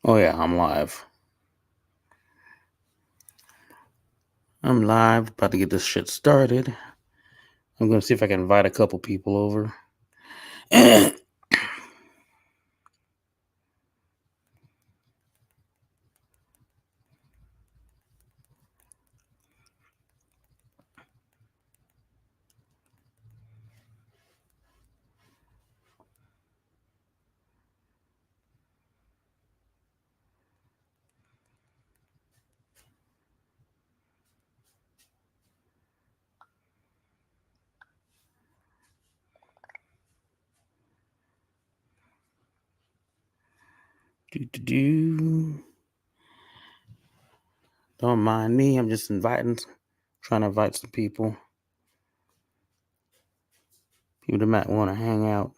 Oh yeah, I'm live. I'm live, about to get this shit started. I'm gonna see if I can invite a couple people over. Don't mind me, I'm just trying to invite some people. People that might want to hang out.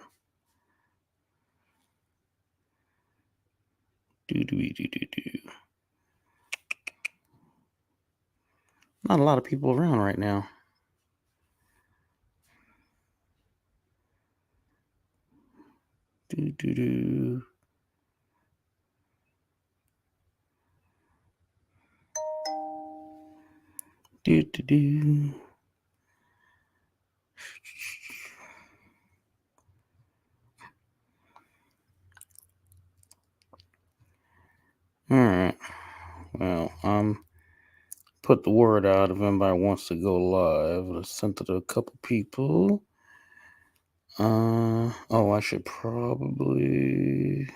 Not a lot of people around right now. All right. Well, put the word out if anybody wants to go live. I sent it to a couple people. I should probably.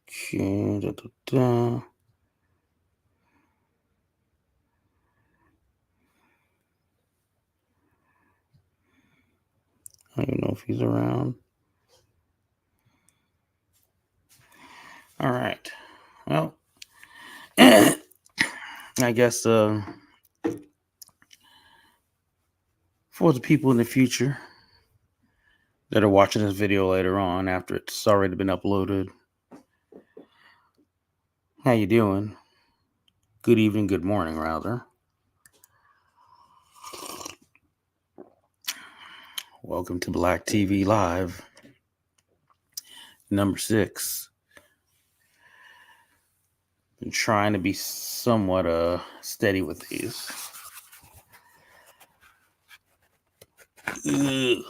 Okay, I don't even know if he's around. All right. Well, I guess for the people in the future that are watching this video later on after it's already been uploaded, how you doing? Good evening, good morning, rather. Welcome to Blak TV Live, number 6. Been trying to be somewhat steady with these. Ugh.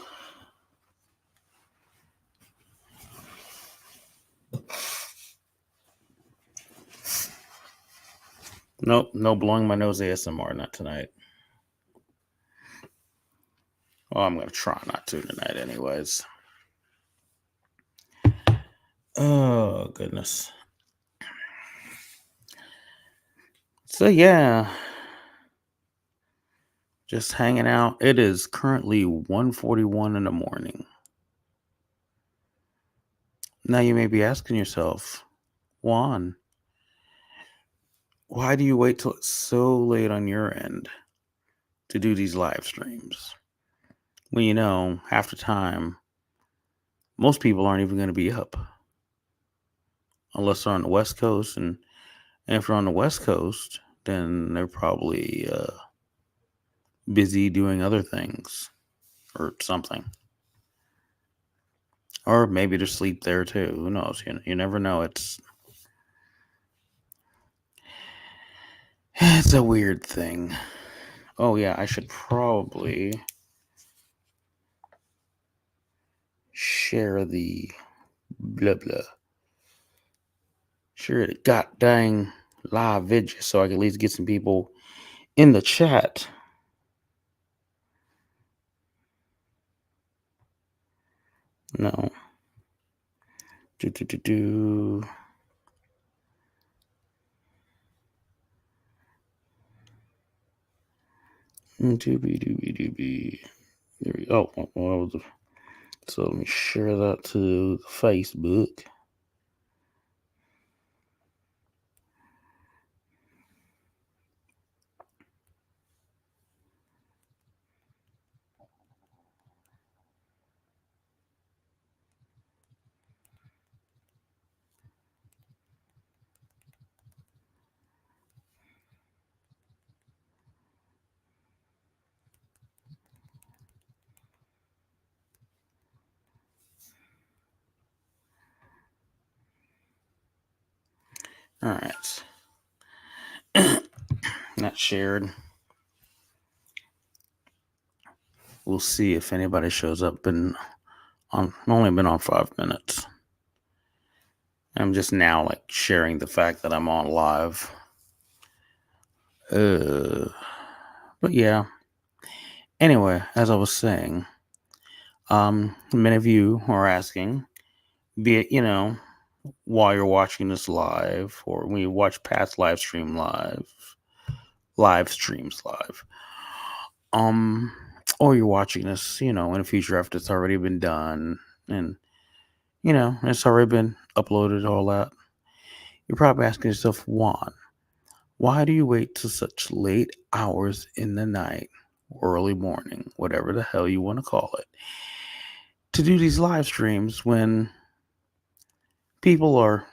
Nope, no blowing my nose ASMR, not tonight. Well, I'm going to try not to tonight anyways. Oh, goodness. So, yeah. Just hanging out. It is currently 1:41 in the morning. Now you may be asking yourself, Juan, why do you wait till it's so late on your end to do these live streams? Well, you know, half the time, most people aren't even going to be up unless they're on the West Coast. And if they're on the West Coast, then they're probably busy doing other things or something. Or maybe they're asleep there too. Who knows? You never know. It's a weird thing. Oh, yeah, I should probably share the blah blah. Share the god dang live video so I can at least get some people in the chat. No. Do. Doobie. There we go. Oh, so let me share that to Facebook. All right. Not shared. We'll see if anybody shows up. Only been on 5 minutes. I'm just now like sharing the fact that I'm on live. But yeah. Anyway, as I was saying, many of you are asking, be it, while you're watching this live or when you watch past live streams live, or you're watching this, in the future after it's already been done and, it's already been uploaded, all that. You're probably asking yourself, Juan, why do you wait till such late hours in the night, early morning, whatever the hell you want to call it, to do these live streams when people are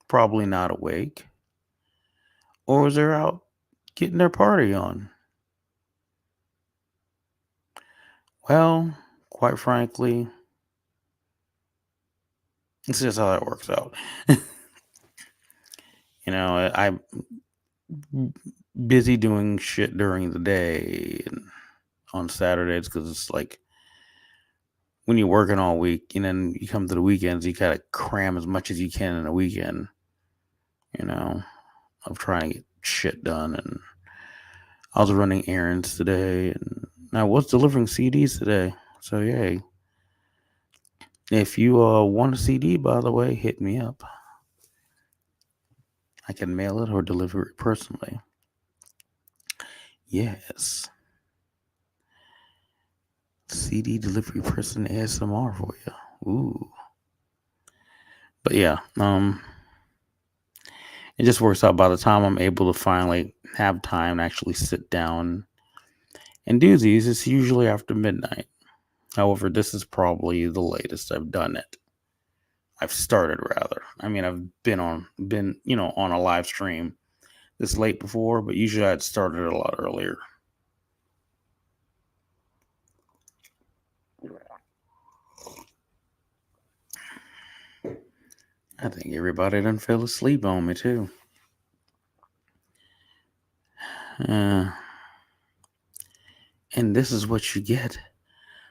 probably not awake or they're out getting their party on? Well, quite frankly, it's just how that works out. I'm busy doing shit during the day and on Saturdays because it's like when you're working all week and then you come to the weekends, you gotta cram as much as you can in a weekend, of trying to get shit done. And I was running errands today and I was delivering CDs today. So, yay. If you want a CD, by the way, hit me up. I can mail it or deliver it personally. Yes. CD delivery person ASMR for you. Ooh. But yeah, it just works out. By the time I'm able to finally have time to actually sit down and do these, it's usually after midnight. However, this is probably the latest I've done it. I've started rather. I mean, I've been on a live stream this late before, but usually I'd started a lot earlier. I think everybody done fell asleep on me too. And this is what you get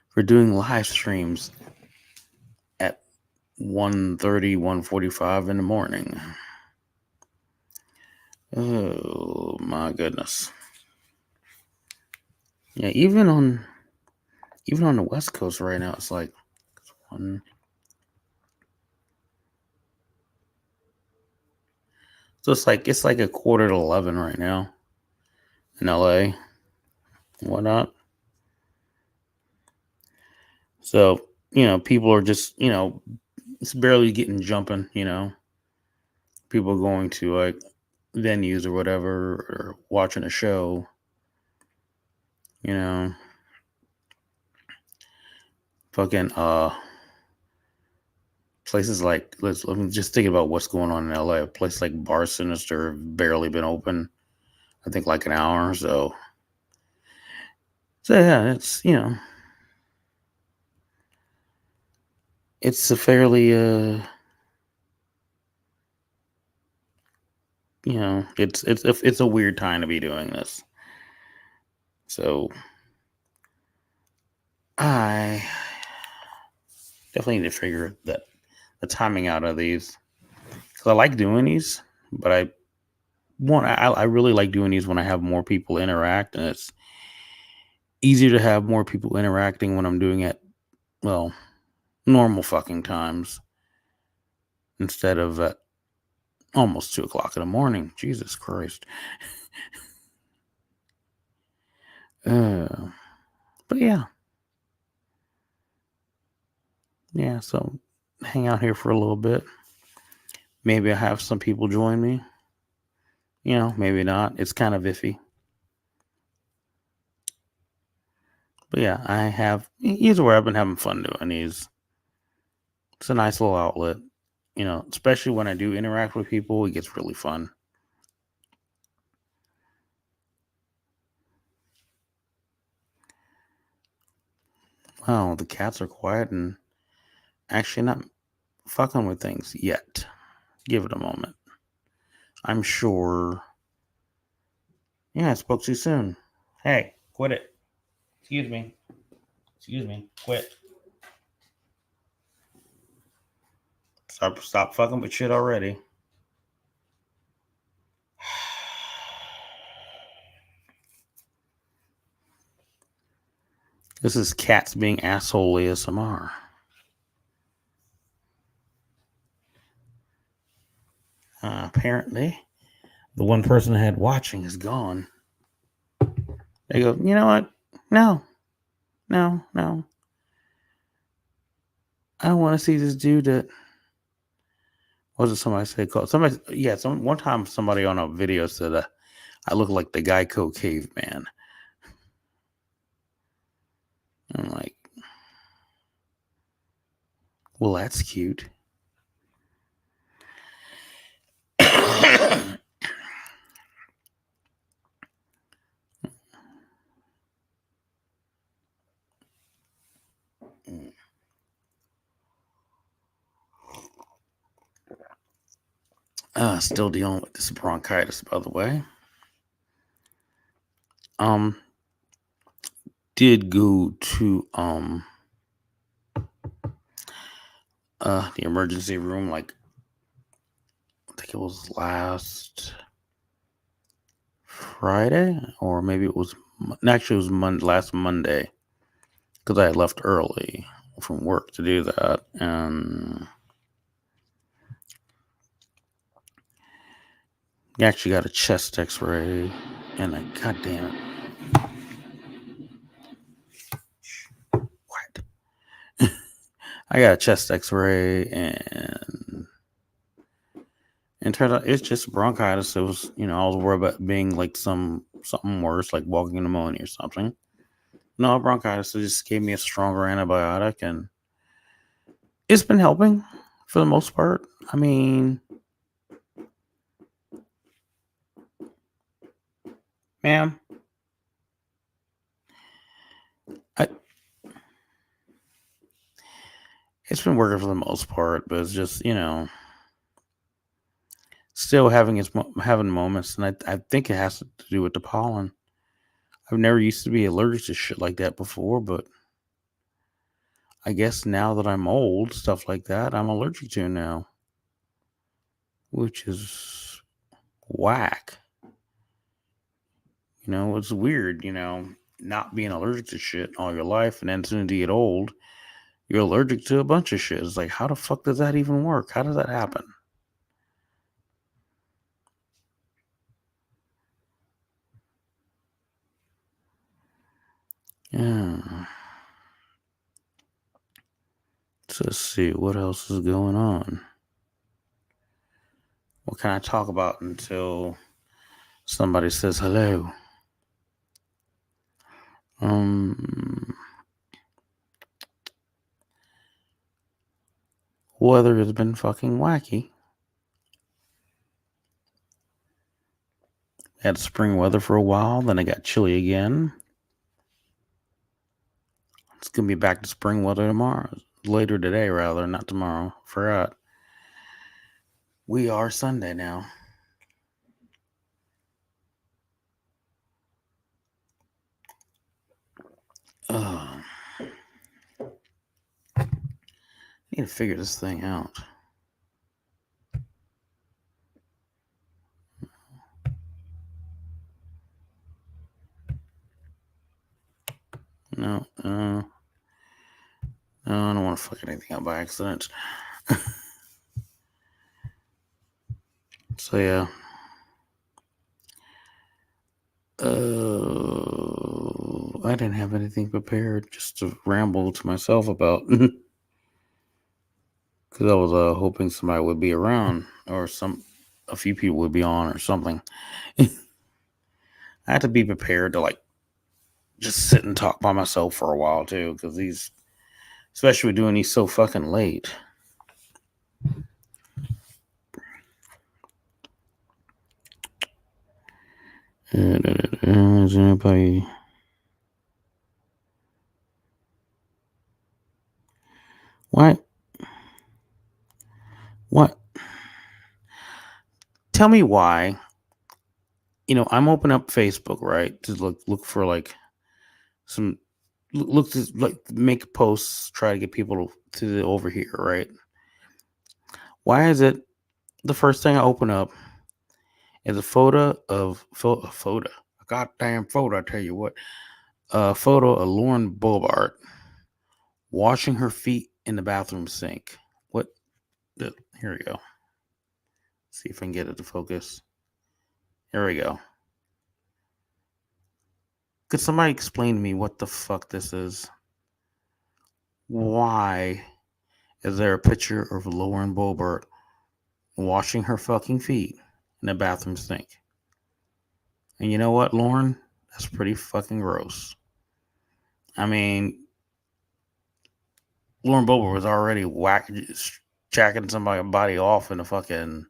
for doing live streams at 1:30, 1:45 in the morning. Oh my goodness. Yeah, even on the West Coast right now, it's like one. So it's like a 10:45 right now in LA and whatnot. So, people are just, it's barely getting jumping, people going to like venues or whatever or watching a show, fucking places like let me just think about what's going on in LA. A place like Bar Sinister have barely been open, I think like an hour or so. So yeah, it's a fairly it's a weird time to be doing this. So I definitely need to figure the timing out of these because I like doing these, but I really like doing these when I have more people interact, and it's easier to have more people interacting when I'm doing it, well, normal fucking times instead of at almost 2 o'clock in the morning. Jesus Christ. But yeah. Yeah, so hang out here for a little bit. Maybe I have some people join me. Maybe not. It's kind of iffy. But yeah, either way, I've been having fun doing these. It's a nice little outlet. Especially when I do interact with people, it gets really fun. Wow, the cats are quiet and actually not fucking with things yet. Give it a moment. I'm sure. Yeah, I spoke too soon. Hey, quit it. Excuse me. Excuse me. Quit. Stop fucking with shit already. This is cats being asshole ASMR. Apparently, the one person I had watching is gone. They go, you know what? No. I don't want to see this dude that. What did somebody say called? Somebody, yeah, one time somebody on a video said I look like the Geico caveman. I'm like, well, that's cute. Still dealing with this bronchitis, by the way. Did go to the emergency room, like I think it was last Friday, or maybe it was actually it was last Monday, because I had left early from work to do that, and I actually got a chest X-ray, and God damn it, what? I got a chest X-ray, and it turned out it's just bronchitis. It was, I was worried about being like something worse, like walking pneumonia or something. No, bronchitis. They just gave me a stronger antibiotic, and it's been helping for the most part. I mean, ma'am, it's been working for the most part, but it's just, still having moments, and I think it has to do with the pollen. I've never used to be allergic to shit like that before, but I guess now that I'm old, stuff like that, I'm allergic to now, which is whack. It's weird, not being allergic to shit all your life, and then as soon as you get old, you're allergic to a bunch of shit. It's like, how the fuck does that even work? How does that happen? Yeah. So let's see what else is going on. What can I talk about until somebody says hello? Weather has been fucking wacky. Had spring weather for a while, then it got chilly again. It's gonna be back to spring weather tomorrow. Later today, rather, not tomorrow. Forgot. We are Sunday now. I need to figure this thing out. No, I don't want to fuck anything up by accident. So yeah. I didn't have anything prepared, just to ramble to myself about. Because I was hoping somebody would be around, or a few people would be on, or something. I had to be prepared to like just sit and talk by myself for a while too, because especially doing these so fucking late. Is anybody? What? Tell me why. I'm open up Facebook, right, to look for like some look to like make posts, try to get people to over here, right? Why is it the first thing I open up is a photo, a goddamn photo? I tell you what, a photo of Lauren Bobart washing her feet in the bathroom sink. What? Here we go. See if I can get it to focus. Here we go. Could somebody explain to me what the fuck this is? Why is there a picture of Lauren Bobart washing her fucking feet in the bathroom sink? And you know what, Lauren? That's pretty fucking gross. I mean, Lauren Bobart was already jacking somebody's body off in a fucking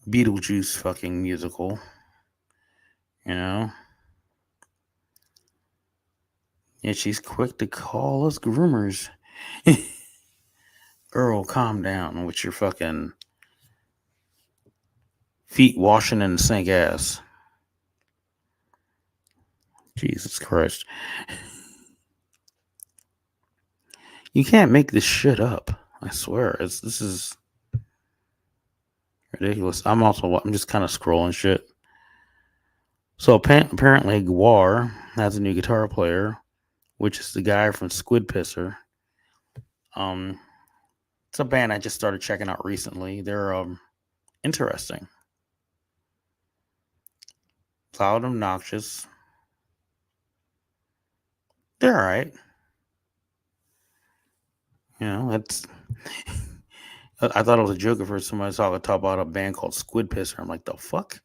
Beetlejuice fucking musical. You know? And she's quick to call us groomers. Girl, calm down with your fucking feet washing in the sink ass. Jesus Christ. You can't make this shit up. I swear. This is ridiculous. I'm just kind of scrolling shit. So apparently Guar has a new guitar player, which is the guy from Squid Pisser. It's a band I just started checking out recently. They're interesting. Loud, obnoxious. They're alright. It's I thought it was a joke at first. Somebody saw talk about a band called Squid Pisser. I'm like, the fuck?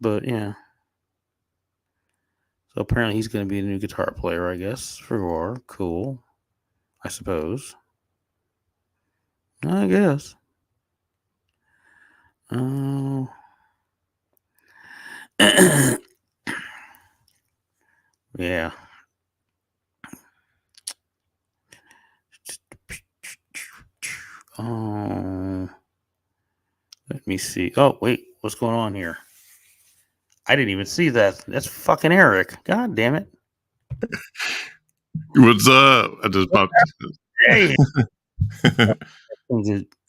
But yeah. So apparently he's going to be a new guitar player, I guess, for Roar. Cool. I suppose. I guess. Oh. Yeah. Oh. Let me see. Oh, wait. What's going on here? I didn't even see that. That's fucking Eric. God damn it. What's up? I just popped. Hey.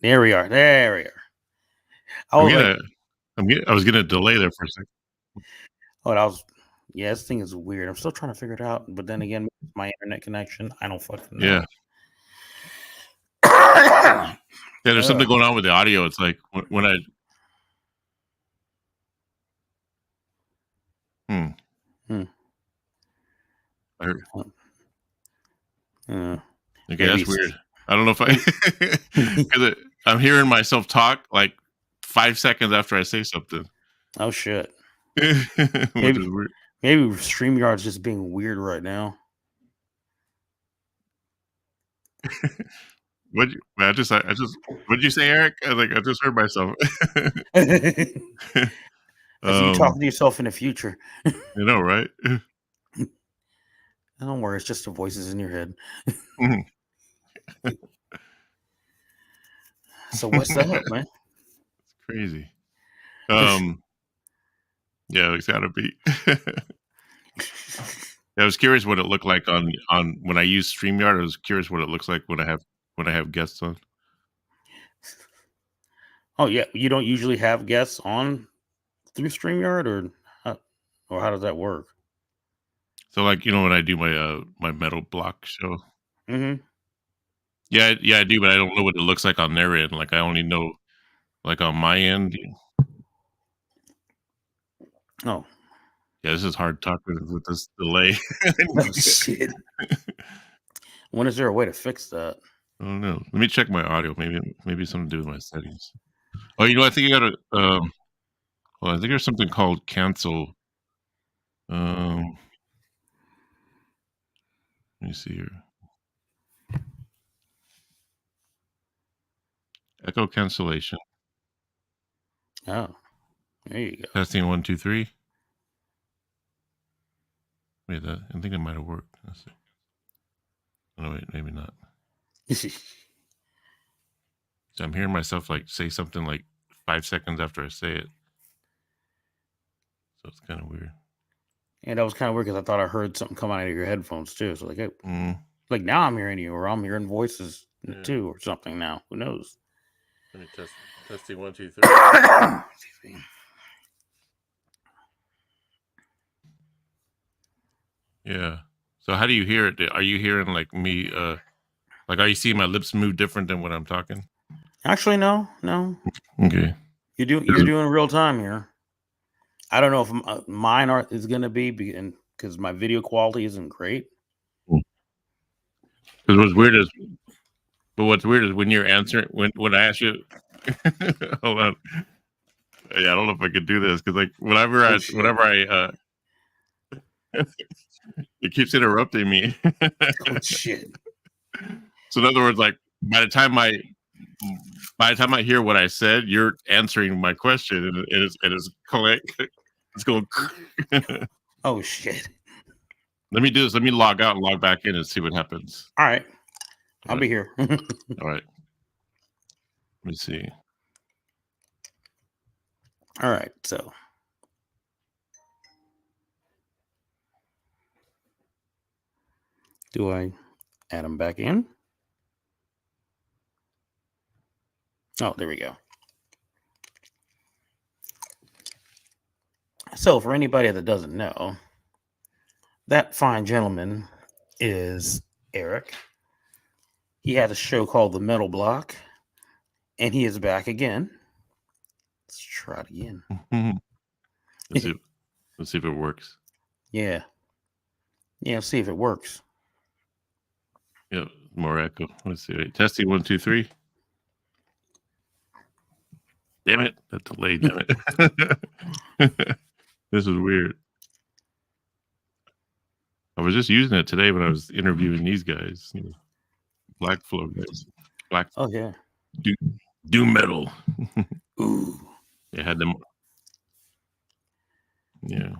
There we are. There we are. I was getting a delay there for a second. Oh, this thing is weird. I'm still trying to figure it out. But then again, my internet connection, I don't fucking know. Yeah. Yeah, there's something going on with the audio. It's like when I. Okay, that's weird. I don't know if because I'm hearing myself talk like 5 seconds after I say something. Oh shit! Which is weird. Maybe StreamYard's just being weird right now. What did you say, Eric? I just heard myself. That's you talking to yourself in the future. You know, right? Don't worry, it's just the voices in your head. So what's up, man? It's crazy. Yeah, it's gotta be. I was curious what it looked like on when I use StreamYard. I was curious what it looks like when I have guests on. Oh yeah, you don't usually have guests on through StreamYard, or how does that work? So, like, when I do my Metal Block show. Mm-hmm. Yeah, I do, but I don't know what it looks like on their end. Like, I only know, like, on my end. Oh. Yeah, this is hard talking with this delay. Oh, shit. When is there a way to fix that? I don't know. Let me check my audio. Maybe something to do with my settings. Oh, I think you gotta. Well, I think there's something called cancel. Let me see here. Echo cancellation. Oh, there you go. Testing 1, 2, 3. Wait, I think it might have worked. Let's see. Oh wait, maybe not. So I'm hearing myself like say something like 5 seconds after I say it. So it's kind of weird. And that was kind of weird because I thought I heard something come out of your headphones too. So like now I'm hearing you, or I'm hearing voices too, or something now. Who knows? Let me testing 1, 2, 3. Excuse me. Yeah. So how do you hear it? Are you hearing like me? Like, are you seeing my lips move different than when I'm talking? Actually, no. Okay. You're doing real time here. I don't know if mine is gonna be because my video quality isn't great. Because what's weird is when you're answering when I ask you, hold on. Yeah, I don't know if I could do this because like whenever I it keeps interrupting me. Oh shit. So in other words, like by the time I hear what I said, you're answering my question, and it's collect. It's going. Oh shit. Let me do this. Let me log out and log back in and see what happens. All right. I'll be here. All right. Let me see. All right. So. Do I add them back in? Oh, there we go. So, for anybody that doesn't know, that fine gentleman is Eric. He had a show called The Metal Block, and he is back again. Let's try it again. Let's see if it works. Yeah, see if it works. Yeah, more echo. Let's see. Wait. Testing 1, 2, 3. Damn it! That delay. Damn it! This is weird. I was just using it today when I was interviewing these guys, Black Flow guys. Black. Oh yeah. Do metal. Ooh. They had them. Yeah.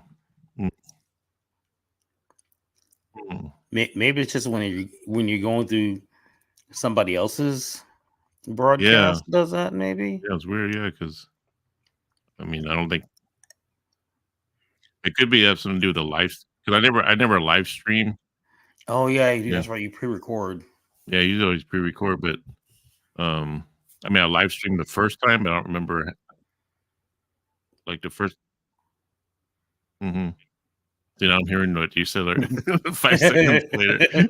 Maybe it's just when you're going through somebody else's broadcast does that maybe. Yeah, it's weird. Yeah, because I mean, I don't think it could be have something to do with the live. Because I never live stream. Oh yeah, that's right. You pre-record. Yeah, you always pre-record, but I mean, I live streamed the first time, but I don't remember like the first. Mm-hmm. You know, I'm hearing what you said like 5 seconds later.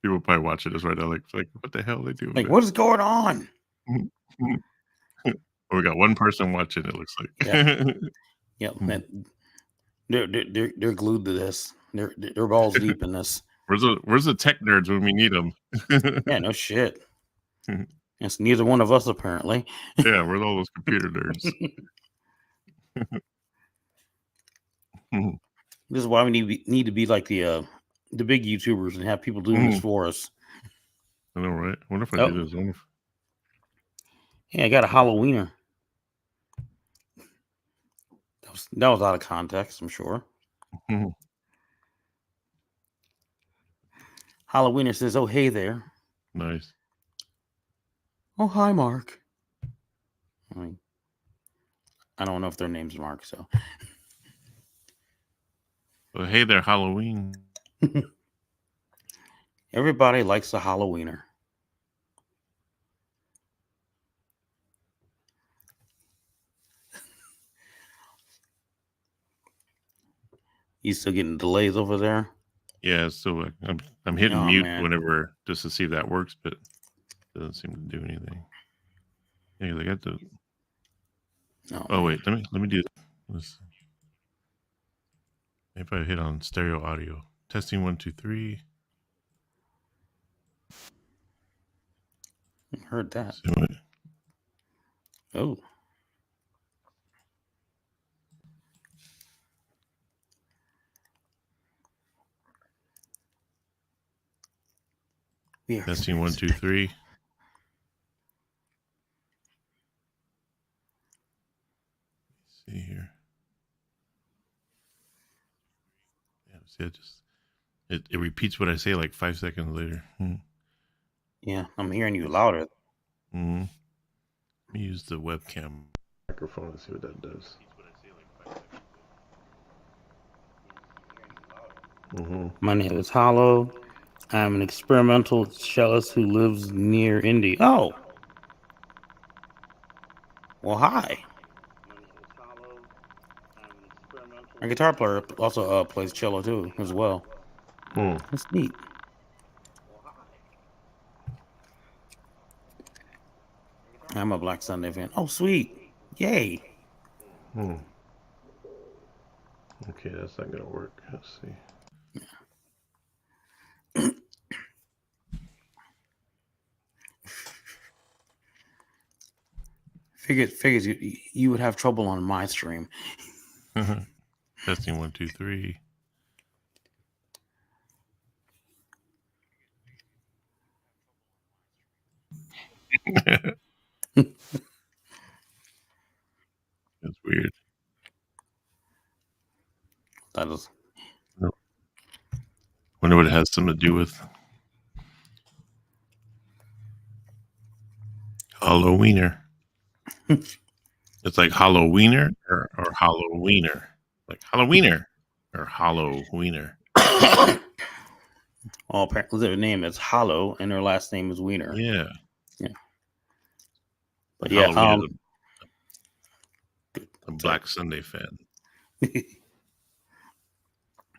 People probably watching this right now, like what the hell are they doing? Like, what is going on? We got one person watching. It looks like. Yeah, man. They're glued to this. They're balls deep in this. Where's the tech nerds when we need them? Yeah, no shit. It's neither one of us apparently. Yeah, where's all those computer nerds? This is why we need to be like the big YouTubers and have people doing this for us. I know, right? I wonder if I do this. Yeah, I got a Halloweener. That was out of context, I'm sure. Halloweener says, "Oh, hey there." Nice. Oh, hi, Mark. I don't know if their name's Mark, so. Well, hey there, Halloween. Everybody likes a Halloweener. You still getting delays over there? Yeah, so I'm hitting mute whenever just to see if that works, but it doesn't seem to do anything. Yeah, they got the. Oh wait, let me do this. Maybe I hit on stereo audio. Testing 1, 2, 3. Heard that. Oh. Testing 1, 2, 3. Let's see here. Yeah, see, it repeats what I say like 5 seconds later. Yeah, I'm hearing you louder. Mm-hmm. Let me use the webcam microphone and see what that does. Mm-hmm. My name is Hollow. I'm an experimental cellist who lives near Indy. Oh, well, hi. My guitar player also plays cello too, as well. That's neat. I'm a Black Sunday fan. Oh, sweet. Yay. Okay, that's not gonna work. Let's see. Figures you would have trouble on my stream. Testing 1, 2, 3. That's weird. That is. Wonder what it has something to do with Halloweener. It's like Halloweener or Halloweener. Like Halloweener or Halloweener. Well, apparently their name is Hollow and their last name is Wiener. Yeah. But yeah, I'm a Black Sunday fan.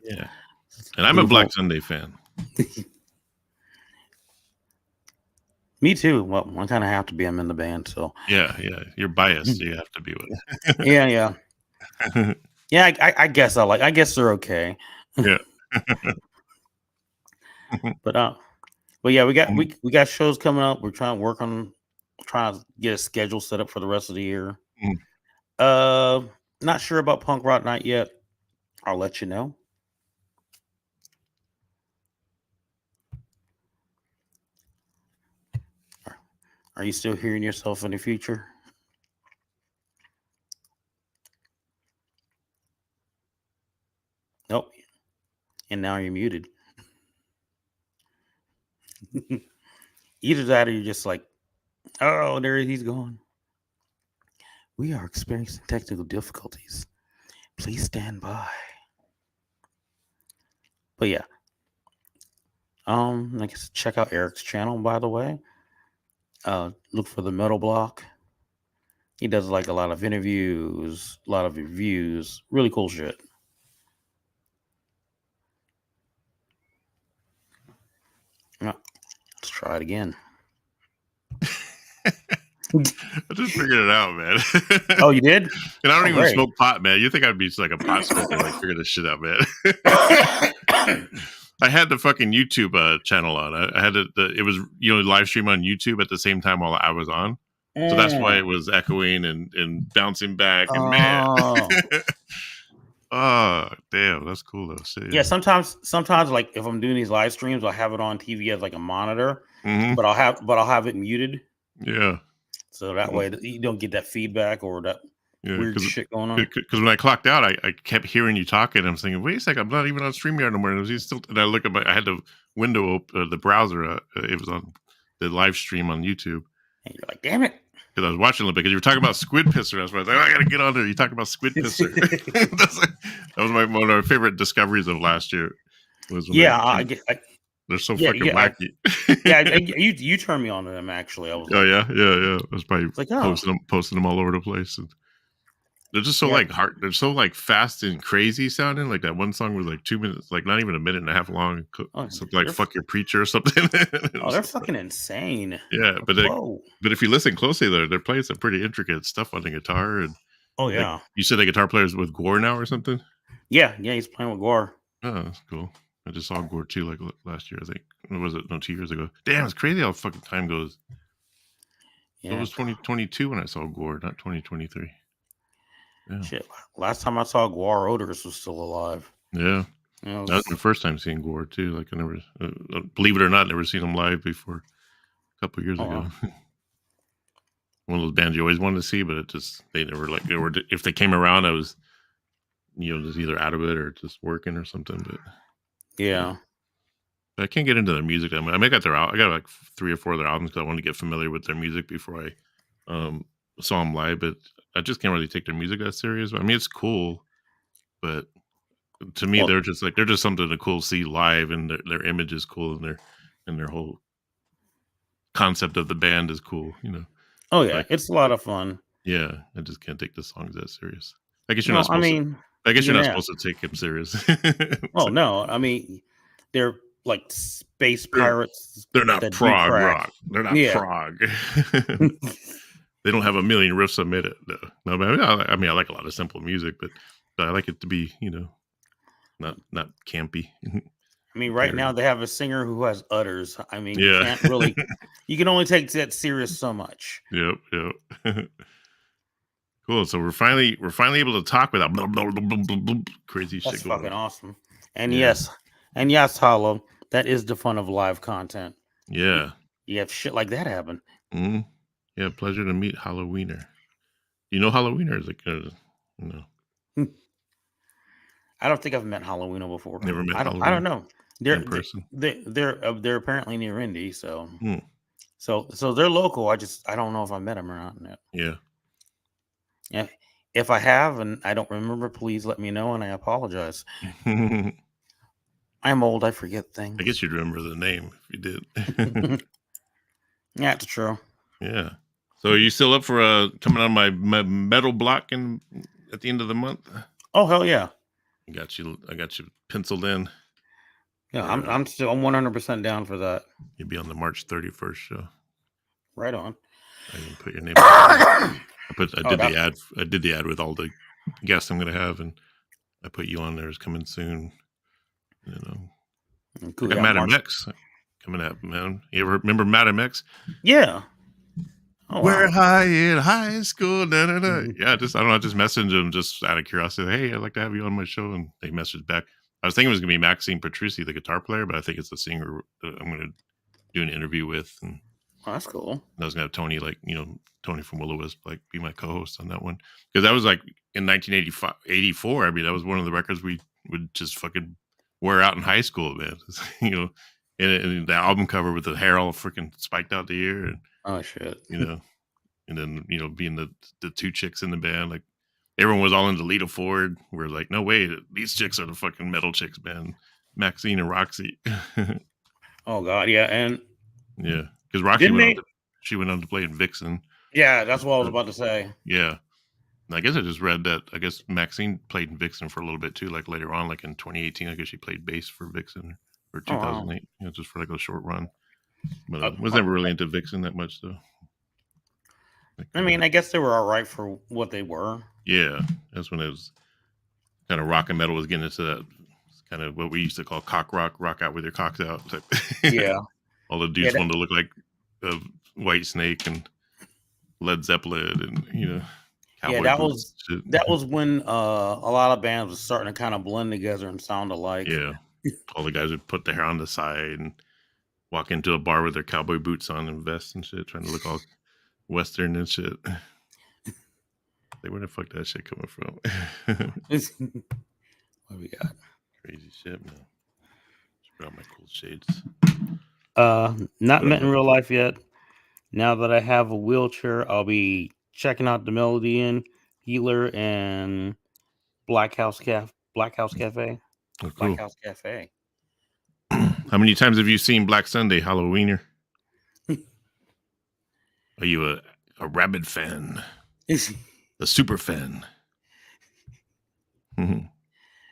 Yeah. And I'm a Black Sunday fan. Me too. Well, I kind of have to be. I'm in the band, so. Yeah. You're biased. You have to be with. Yeah. Yeah, I guess I guess they're okay. Yeah. But yeah, we got shows coming up. We're trying to get a schedule set up for the rest of the year. Not sure about Punk Rock Night yet. I'll let you know. Are you still hearing yourself in the future? Nope. And now you're muted. Either that or you're just like, oh, there he's gone. We are experiencing technical difficulties. Please stand by. But yeah. I guess check out Eric's channel, by the way. Look for the Metal Block. He does like a lot of interviews, a lot of reviews, really cool shit. Let's try it again. I just figured it out, man. Oh, you did? And I don't even smoke pot, man. You think I'd be like a pot smoker, like figure this shit out, man? I had the fucking YouTube channel on. I had it was live stream on YouTube at the same time while I was on. So that's why it was echoing and bouncing back. And man, oh damn, that's cool though. Shit, yeah, sometimes like if I'm doing these live streams, I'll have it on TV as like a monitor, but I'll have it muted. Yeah. So that way you don't get that feedback or that weird shit going on. Because when I clocked out, I kept hearing you talking. I'm thinking, wait a second, I'm not even on StreamYard anymore. And I look at I had the window open, the browser. It was on the live stream on YouTube. And you're like, damn it. Because I was watching a little bit because you were talking about squid pisser. That's why I was like, I got to get on there. You talking about squid pisser. That was one of my favorite discoveries of last year. They're so fucking wacky. You turned me on to them actually. I was yeah. I was probably posting them all over the place. And they're just so like hard. They're so like fast and crazy sounding. Like that one song was like 2 minutes, like not even a minute and a half long. Something like "fuck your preacher" or something. They're fucking insane. Yeah, but if you listen closely, they're playing some pretty intricate stuff on the guitar. And like, you said the guitar player's with Gore now or something. Yeah, he's playing with Gore. Oh, that's cool. I just saw Gore too, like last year, I think. Or was it 2 years ago? Damn, it's crazy how fucking time goes. Yeah. It was 2022 when I saw Gore, not 2023. Yeah. Shit. Last time I saw Gore, Odorous was still alive. Yeah. That was my first time seeing Gore too. Like I never, believe it or not, never seen him live before a couple of years ago. Wow. One of those bands you always wanted to see, but they never if they came around, I was, just either out of it or just working or something. But yeah. I can't get into their music. I mean, I got I got like 3 or 4 of their albums because I wanted to get familiar with their music before I um, saw them live. But I just can't really take their music that serious. I mean, it's cool, but to me, Well, they're just something to cool see live, and their image is cool, and their whole concept of the band is cool. You know, oh yeah, like it's a lot of fun. yeah, I just can't take the songs that serious. I guess you're not No, I supposed to. mean, I guess you're you're not not. supposed to take him serious. Oh no, I mean, they're like space they're pirates they're not that do prog crack. rock. They're not Yeah. prog. They don't have a million riffs on it. No, but I mean, I like a lot of simple music, but I like it to be, you know, not campy. I mean, right Very, now they have a singer who has udders. I mean, you yeah, can't really, you can only take that serious so much. yep. Cool. So we're finally able to talk without blah, blah, blah, blah, blah, blah, crazy That's shit going fucking on. awesome. And Yeah, yes, Hollow, that is the fun of live content. You, yeah, you have shit like that happen. mm, yeah. Pleasure to meet Halloweener. You know Halloweener is like, you know, I don't think I've met Halloween before. never met I don't Halloween know. in person. They're apparently near Indy, so Hmm. so they're local. I don't know if I met them or not yet. Yeah. Yeah. If I have and I don't remember, please let me know and I apologize. I I'm old, I forget things. guess you'd remember the name if you did. Yeah, it's true. Yeah. So are you still up for coming on my metal block in at the end of the month? Oh hell yeah. I got you penciled in. Yeah, For I'm 100% down for that. you'll be on the March 31st show. Right on. I even put your name on there. I Oh, did the ad. I did the ad with all the guests I'm gonna have, and I put you on there as coming soon. You know, I cool. got Yeah, Madam March. X coming up, man. You ever remember Madam X? Yeah. Oh We're wow. high in high school. Da, da, da. Yeah, I don't know. I just messaged them just out of curiosity. Hey, I'd like to have you on my show, and they messaged back. I was thinking it was gonna be Maxine Petrucci, the guitar player, but I think it's the singer that I'm gonna do an interview with, and Oh, that's cool. I was gonna have Tony, like, you know, Tony from Willow Wisp, like, be my co-host on that one, because that was like in 1985, 84. I mean, that was one of the records we would just fucking wear out in high school, man. You know, and the album cover with the hair all freaking spiked out the ear, and Oh shit. you know, and then you know, being the two chicks in the band, like everyone was all into Lita Ford. We're like, no way, these chicks are the fucking metal chicks, man. Maxine and Roxy. Oh god, yeah, and Yeah, because Roxy didn't they? she went on to play in Vixen. Yeah, that's what I was about to say. Yeah. And I guess I just read that I guess Maxine played in Vixen for a little bit too, like later on, like in 2018. I guess she played bass for Vixen or Oh wow. 2008, you know, just for like a short run. But Uh, was never really into Vixen that much though. Like, I mean, I guess they were all right for what they were. yeah, that's when it was kind of rock and metal was getting into that kind of what we used to call cock rock out with your cocks out. Type. Yeah. All the Yeah, dudes wanted to look like White Snake and Led Zeppelin and, you know, yeah, cowboy boots. that was when a lot of bands was starting to kind of blend together and sound alike. Yeah. All the guys would put their hair on the side and walk into a bar with their cowboy boots on and vests and shit, trying to look all Western and shit. Like, where the fuck that shit coming from? What we got? Crazy shit, man. Just put out my cool shades. Not met in real life yet. Now that I have a wheelchair, I'll be checking out the Melody Inn, Healer, and Black House Cafe. Oh, cool. Black House Cafe. How many times have you seen Black Sunday, Halloweener? Are you a rabid fan? A super fan? Mm-hmm.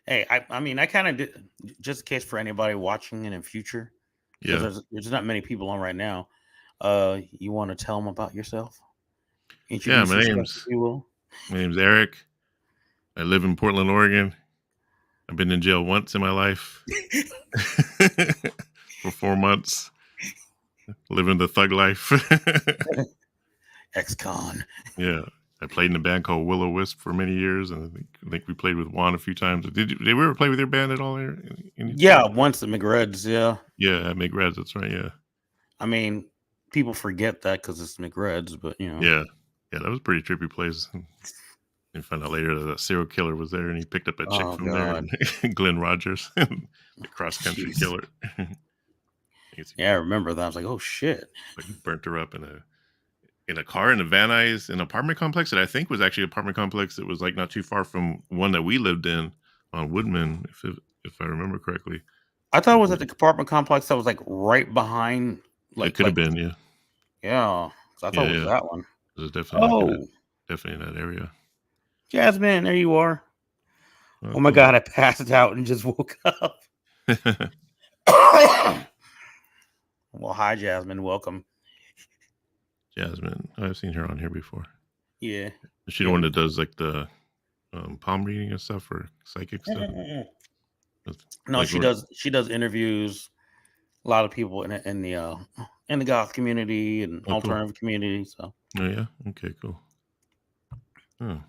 Hey, I mean, I kind of did, just in case for anybody watching in the future, because there's not many people on right now. You want to tell them about yourself? Introduce yourself, if you will. My name's Eric. I live in Portland, Oregon. I've been in jail once in my life for 4 months, living the thug life. Ex-con. Yeah, I played in a band called Willow Wisp for many years, and I think we played with Juan a few times. Did we ever play with your band at all? Yeah, once at McRed's. Yeah. Yeah, at McRed's. That's right. Yeah. I mean, people forget that because it's McRed's, but you know. Yeah, that was a pretty trippy place. And found out later that a serial killer was there, and he picked up a chick from there, Glenn Rogers, the cross country killer. Yeah, I remember that. I was like, oh shit. Like burnt her up in a car in a Van Nuys, an apartment complex that I think was actually an apartment complex that was like not too far from one that we lived in on Woodman, if I remember correctly. I thought it was at the apartment complex that was like right behind, It could have been, yeah. yeah. I thought it was Yeah. that one. It was definitely Oh, definitely in that area. Jasmine, there you are. Oh, Oh my cool. god, I passed out and just woke up. Well, hi, Jasmine. Welcome. Jasmine, I've seen her on here before. Yeah. Is she the one that does like the palm reading and stuff or psychic stuff? No, Like she does. She does interviews. A lot of people in the goth community and Oh, cool. alternative community. So. Oh yeah. Okay. Cool. Oh.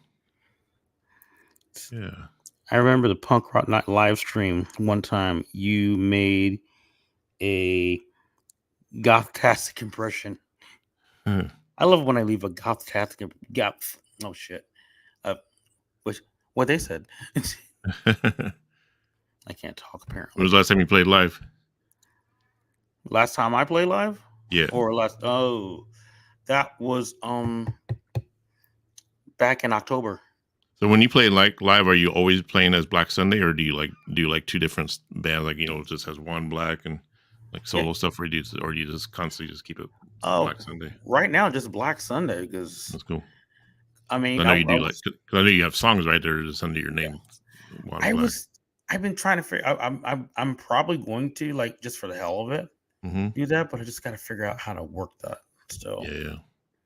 Yeah. I remember the punk rock night live stream one time. You made a goth-tastic impression. Huh. I love when I leave a goth-tastic goth. Oh shit. What they said. I can't talk apparently. When was the last time you played live? Last time I played live? Yeah. Or that was back in October. So when you play like live, are you always playing as Black Sunday, or do you do two different bands, like just has one Black and like solo stuff, or do you just constantly just keep it Black Sunday? Right now, just Black Sunday, because that's cool. I mean, I know you do cause I know you have songs right there just under your name. Yeah. I've been trying to figure. I'm probably going to just for the hell of it do that, but I just got to figure out how to work that. So yeah.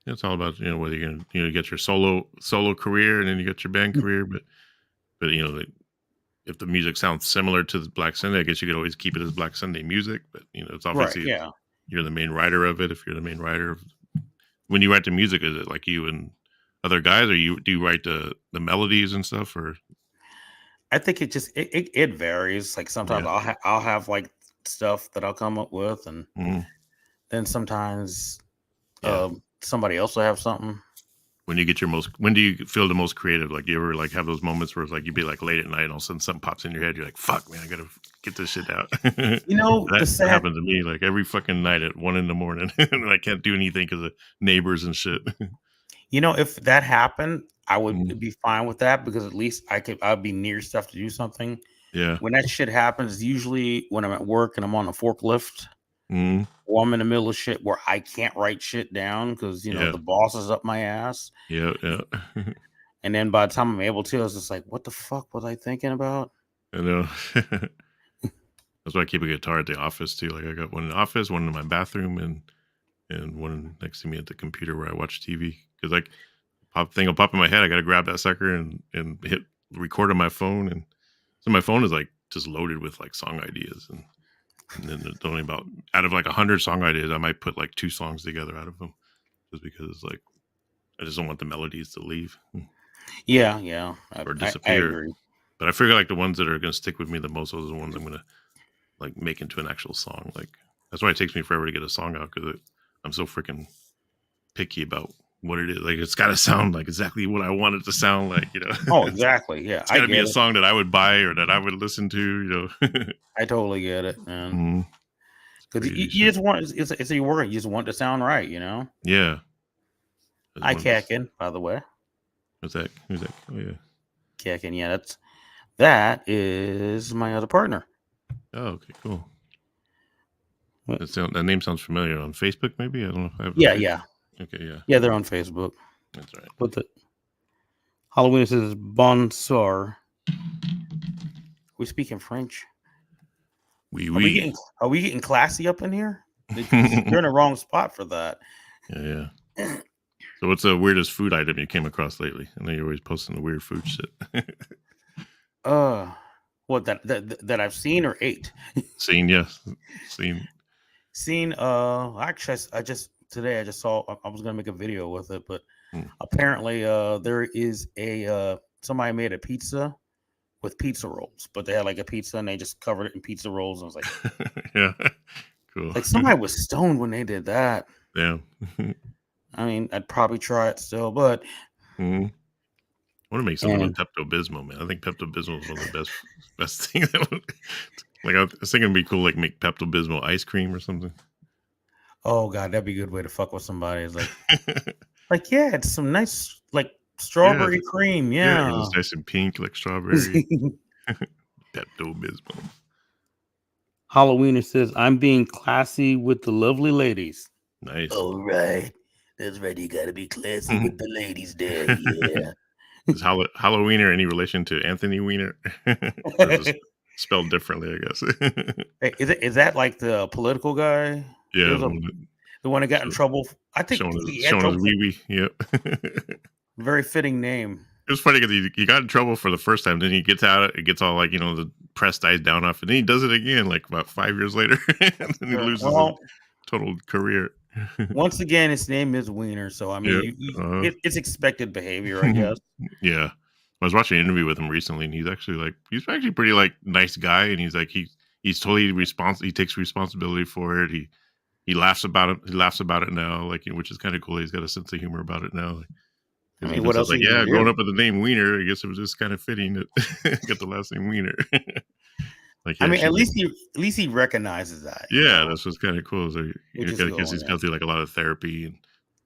It's all about whether you're gonna get your solo career and then you get your band career, but if the music sounds similar to the Black Sunday, I guess you could always keep it as Black Sunday music. But it's obviously you're the main writer of it. If you're the main writer when you write the music, is it like you and other guys, or do you write the melodies and stuff? Or I think it just it varies. Like sometimes I'll have like stuff that I'll come up with, and then sometimes somebody else will have something. When do you feel the most creative? Like, you ever have those moments where it's like you'd be like late at night and all of a sudden something pops in your head, you're like, fuck man, I gotta get this shit out. That happened to me like every fucking night at 1 a.m. and I can't do anything because of neighbors and shit. If that happened, I would be fine with that, because at least I'd be near stuff to do something. Yeah. When that shit happens, usually when I'm at work and I'm on a forklift, or I'm in the middle of shit where I can't write shit down because the boss is up my ass. Yeah. And then by the time I'm able to, I was just like, what the fuck was I thinking about? I know. That's why I keep a guitar at the office too. Like, I got one in the office, one in my bathroom, and one next to me at the computer where I watch TV. Because thing will pop in my head, I gotta grab that sucker and hit record on my phone. And so my phone is just loaded with song ideas, and then there's only about, out of 100 song ideas, I might put 2 songs together out of them, just because I just don't want the melodies to leave. Yeah. Or disappear. I agree. But I figure the ones that are gonna stick with me the most, those are the ones I'm gonna make into an actual song. That's why it takes me forever to get a song out, because I'm so freaking picky about what it is. It's got to sound exactly what I want it to sound like. Oh, exactly. Yeah, it's got to be a song that I would buy or that I would listen to. I totally get it, man. Because you just want it's your work. You just want to sound right, Yeah. Hi, Kakin, by the way. Who's that? Oh yeah, Kakin. Yeah, that is my other partner. Oh, okay, cool. That name sounds familiar. On Facebook, maybe? I don't know if I have. Yeah. Okay, yeah. Yeah, they're on Facebook. That's right. But the Halloween says bonsoir. We speak in French. Are we getting classy up in here? Because you're in the wrong spot for that. Yeah. So what's the weirdest food item you came across lately? I know you're always posting the weird food shit. What that I've seen or ate? Seen, yes. Seen. Actually, today I just saw. I was gonna make a video with it, but apparently, there is somebody made a pizza with pizza rolls, but they had a pizza and they just covered it in pizza rolls. And I was like, yeah, cool. Somebody was stoned when they did that. Yeah. I mean, I'd probably try it still, but I want to make something with Pepto-Bismol, man. I think Pepto-Bismol is one of the best things. Like I was thinking it'd be cool, like make Pepto Bismol ice cream or something. Oh god, that'd be a good way to fuck with somebody. It's like yeah, it's some nice like strawberry cream. Yeah, Yeah. it's nice and pink like strawberry. Pepto Bismol. Halloweener says, I'm being classy with the lovely ladies. Nice. All right. That's right. You got to be classy with the ladies there. Yeah. Is Halloweener any relation to Anthony Weiner? Or is it spelled differently, I guess? Hey, is that like the political guy? Yeah, The one that got in trouble. I think he had showing his trouble. wee-wee. Yep. Very fitting name. It was funny because he got in trouble for the first time. Then he gets out. It gets all like, the press dies down off. And then he does it again like about 5 years later. And then he loses his total career. Once again, his name is Wiener. So, I mean, it's expected behavior, I guess. Yeah. I was watching an interview with him recently. And he's actually pretty like nice guy. And he's like, he's totally responsible. He takes responsibility for it. He laughs about it. He laughs about it now, like, which is kind of cool. He's got a sense of humor about it now. I mean, what else? Like, yeah, growing up with the name Wiener, I guess it was just kind of fitting to get the last name Wiener. Like, yeah, I mean, at least he recognizes that. Yeah, that's what's kind of cool. So because he's gone through like a lot of therapy, and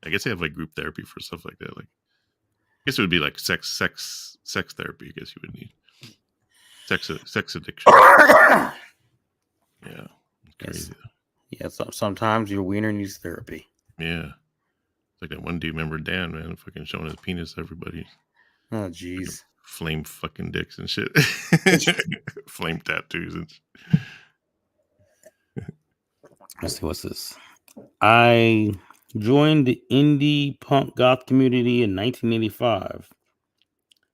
I guess they have like group therapy for stuff like that. Like, I guess it would be like sex therapy. I guess you would need sex addiction. Yeah, crazy. Yeah, sometimes your wiener needs therapy. Yeah. Like that one dude, remember Dan, man, fucking showing his penis to everybody. Oh, jeez. Flame fucking dicks and shit. Flame tattoos and Let's see, what's this? I joined the indie punk goth community in 1985.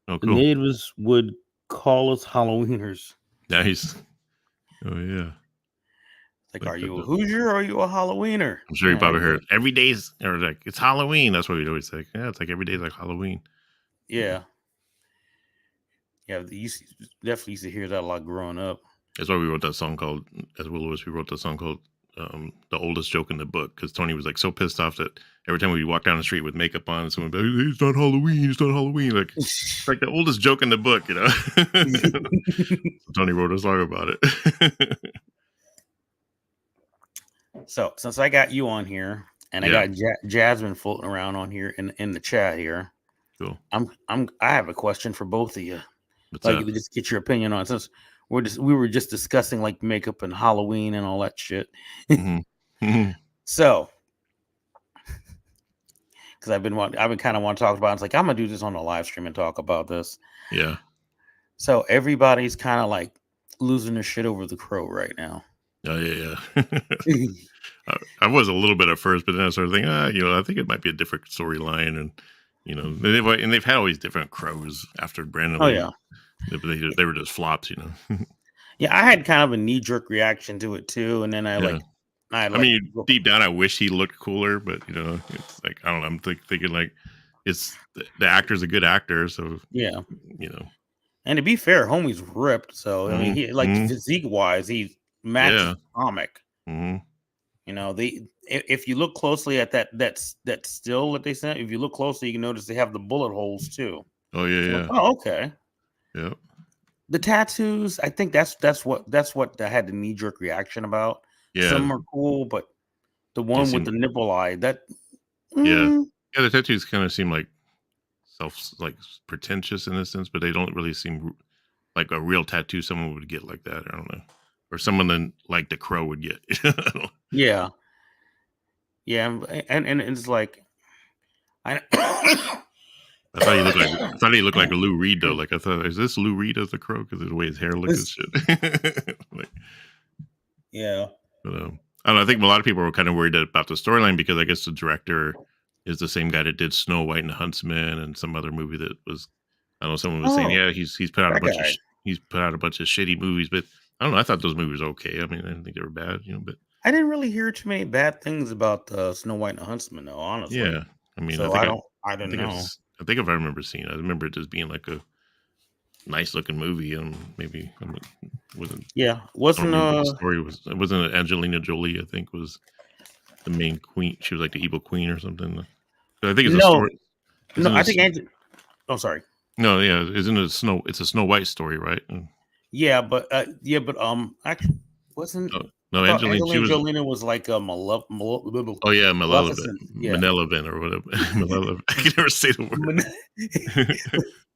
Oh, cool. The neighbors would call us Halloweeners. Nice. Oh, yeah. Like, are you a Hoosier or are you a Halloweener? I'm sure you probably heard every day's, or like, it's Halloween. That's what we'd always say. Yeah, it's like every day's like Halloween. Yeah. Yeah, you definitely used to hear that a lot growing up. That's why we wrote that song called, as Will Lewis, we wrote that song called The Oldest Joke in the Book, because Tony was like so pissed off that every time we walk down the street with makeup on, someone would be like, it's not Halloween. Like, it's like the oldest joke in the book, So Tony wrote a song about it. So since I got you on here and I got Jasmine floating around on here in the chat here, cool. I have a question for both of you. Just get your opinion on it, since we were just discussing like makeup and Halloween and all that shit. Mm-hmm. So, because I've been kind of want to talk about it. It's like I'm gonna do this on a live stream and talk about this. Yeah. So everybody's kind of like losing their shit over the Crow right now. Oh yeah. I was a little bit at first, but then I started thinking, I think it might be a different storyline, and they've had always different Crows after Brandon. Oh yeah, they were just flops, Yeah, I had kind of a knee-jerk reaction to it too, and then deep down, I wish he looked cooler, but it's like, I don't know. I'm thinking like, it's the actor's a good actor, so yeah, And to be fair, homie's ripped, so I mean, he physique wise, he matches comic. Mm-hmm. If you look closely at that still that they sent, if you look closely, you can notice they have the bullet holes too. Oh yeah. Oh, okay. Yeah. The tattoos, I think that's what I had the knee jerk reaction about. Yeah. Some are cool, but the one with the nipple eye, that the tattoos kind of seem like pretentious in a sense, but they don't really seem like a real tattoo someone would get like that. I don't know. Or someone like the Crow would get. Yeah, and it's like I thought he looked like a Lou Reed though. Like I thought, is this Lou Reed as the Crow? Because of the way his hair looks and shit. Yeah. But, I don't know. I think a lot of people were kind of worried about the storyline because I guess the director is the same guy that did Snow White and the Huntsman and some other movie that was. I don't know. Someone was saying, yeah, he's put out a bunch of shitty movies, but I don't know. I thought those movies were okay. I mean, I didn't think they were bad, but I didn't really hear too many bad things about Snow White and the Huntsman, though. Honestly, yeah. I mean, so I don't know. I think if I remember seeing it, I remember it just being like a nice looking movie, and maybe wasn't. Yeah, wasn't the story it wasn't Angelina Jolie? I think was the main queen. She was like the evil queen or something. I think it's a story. No, I think oh, sorry. No, yeah, it's a Snow White story, right? Yeah, but actually, wasn't No, I thought Angeline, she Angelina was. Jolie was like a Oh yeah, Malevolent, Maleficent. Yeah, or whatever. Malevolent. I can never say the word.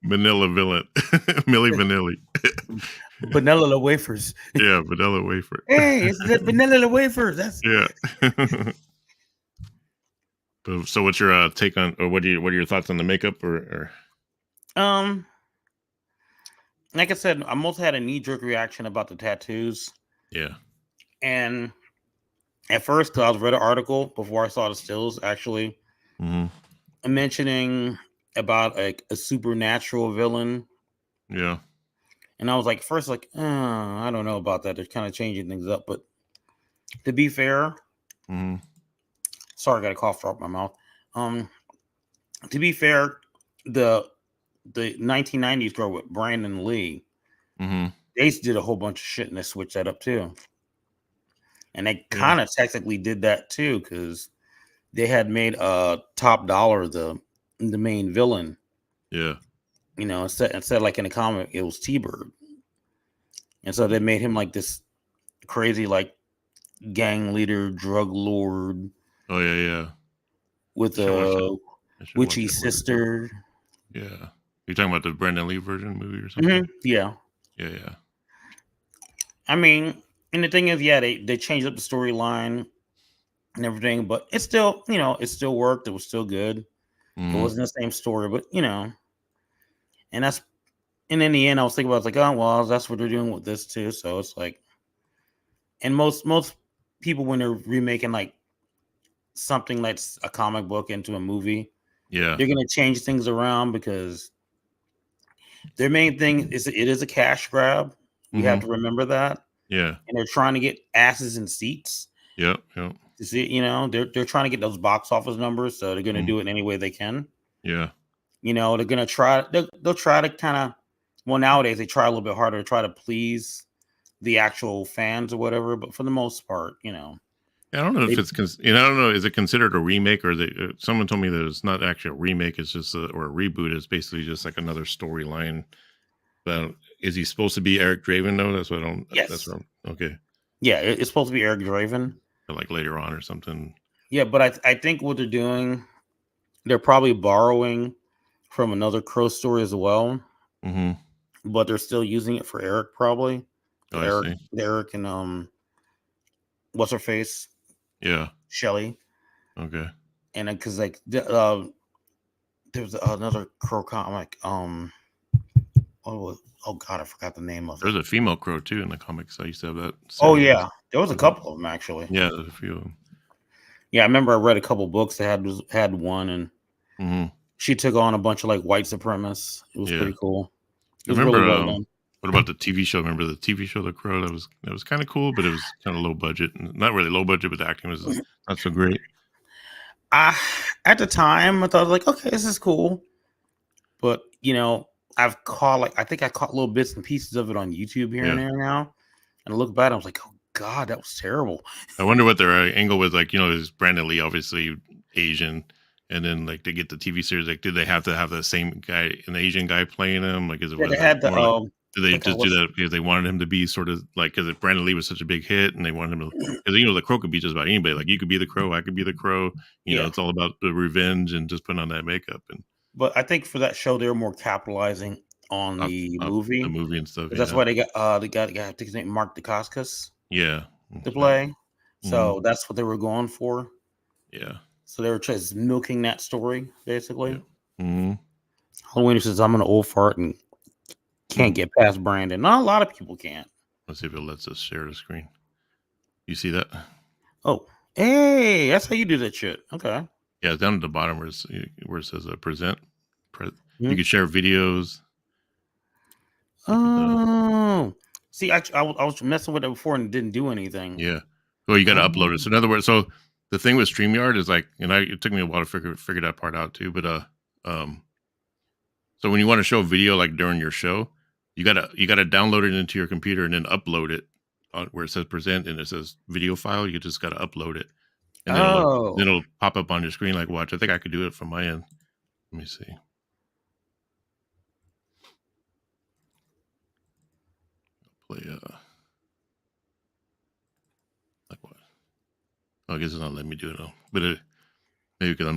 Manila Villain, Millie Vanilli. vanilla wafers. Yeah, vanilla wafer. Hey, it's the vanilla wafers. That's Yeah. So, what's your take on, or what are your thoughts on the makeup, or? um. Like I said, I mostly had a knee jerk reaction about the tattoos, Yeah. and at first, 'cause I was read an article before I saw the stills actually Mm-hmm. mentioning about like a supernatural villain, Yeah. and I was like, first, like, I don't know about that. They're kind of changing things up, but to be fair, Mm-hmm. sorry, I got a cough drop in my mouth. Um, to be fair, the 1990s girl with Brandon Lee, Mm-hmm. they did a whole bunch of shit and they switched that up too, and they Yeah. kind of technically did that too because they had made Top Dollar the main villain. Yeah. You know, instead like in the comic, it was T-Bird, and so they made him like this crazy like gang leader, drug lord Oh yeah, yeah. with I should watch that. a I should watch witchy that movie. sister. Yeah. You're talking about the Brandon Lee version movie or something? Yeah, Yeah, yeah. I mean, and the thing is, yeah, they changed up the storyline and everything, but it still, it still worked. It was still good. It Mm-hmm. wasn't the same story, but and that's and in the end, I was thinking about it's like, oh well, that's what they're doing with this too. So it's like, and most people when they're remaking like something like a comic book into a movie, Yeah. they're gonna change things around because their main thing is it is a cash grab. We have Mm-hmm. to remember that, Yeah. and they're trying to get asses in seats. Yep. Yep. You see, they're trying to get those box office numbers, so they're gonna Mm. do it in any way they can. Yeah. They're gonna try. They'll try to kind of. Well, nowadays they try a little bit harder to try to please the actual fans or whatever. But for the most part, I don't know if they it's I don't know. Is it considered a remake, or someone told me that it's not actually a remake? It's just or a reboot. It's basically just like another storyline. But is he supposed to be Eric Draven though? That's what I don't. That's yes, what okay. yeah, it's supposed to be Eric Draven. Or like later on or something. Yeah, but I think what they're doing, they're probably borrowing from another Crow story as well, Mm-hmm. but they're still using it for Eric probably. Oh, I see. Eric and what's her face, Yeah. Shelly, Okay. and because like there's another Crow comic. Oh god, I forgot the name of it. There's a female Crow too in the comics. I used to have that Oh series. yeah, there was a couple of them actually. Yeah, there's a few of them. Yeah, I remember I read a couple books that had one, and Mm-hmm. she took on a bunch of like white supremacists. It was Yeah. pretty cool. It I was really remember. well done. What about the TV show? Remember the TV show The Crow? That was kind of cool, but it was kind of low budget. Not really low budget, but the acting was not so great. At the time, I thought like, okay, this is cool, but I've caught I think I caught little bits and pieces of it on YouTube here and Yeah. there now, and I look back, I was like, oh god, that was terrible. I wonder what their angle was like. Is Brandon Lee obviously Asian, and then like to get the TV series, like did they have to have the same guy, an Asian guy playing him? Like, Yeah, they was it had the more like, did they okay, just do that because they wanted him to be sort of like, because Brandon Lee was such a big hit, and they wanted him to, because the Crow could be just about anybody. Like you could be the Crow, I could be the Crow. yeah. It's all about the revenge and just putting on that makeup and But I think for that show, they were more capitalizing on off, the the movie. movie and stuff. That's Yeah, why they got I think his name Mark Dacascos yeah, to that's right. play. Mm-hmm. So that's what they were going for. Yeah. So they were just milking that story, basically. Yeah. Mm-hmm. Halloween says, I'm an old fart and can't get past Brandon. Not a lot of people can't. Let's see if it lets us share the screen. You see that? Oh, hey, that's how you do that shit. Okay. Yeah, it's down at the bottom where it says present. Hmm. You can share videos. Oh, see, I was messing with it before and it didn't do anything. Yeah. Well, you got to upload it. So in other words, so the thing with StreamYard is like, and it took me a while to figure that part out too. But so when you want to show video like during your show, you gotta download it into your computer and then upload it where it says present and it says video file. You just gotta upload it, and then it'll pop up on your screen like watch. I think I could do it from my end. Let me see. play like what? Oh, I guess it's not letting me do it now. But maybe because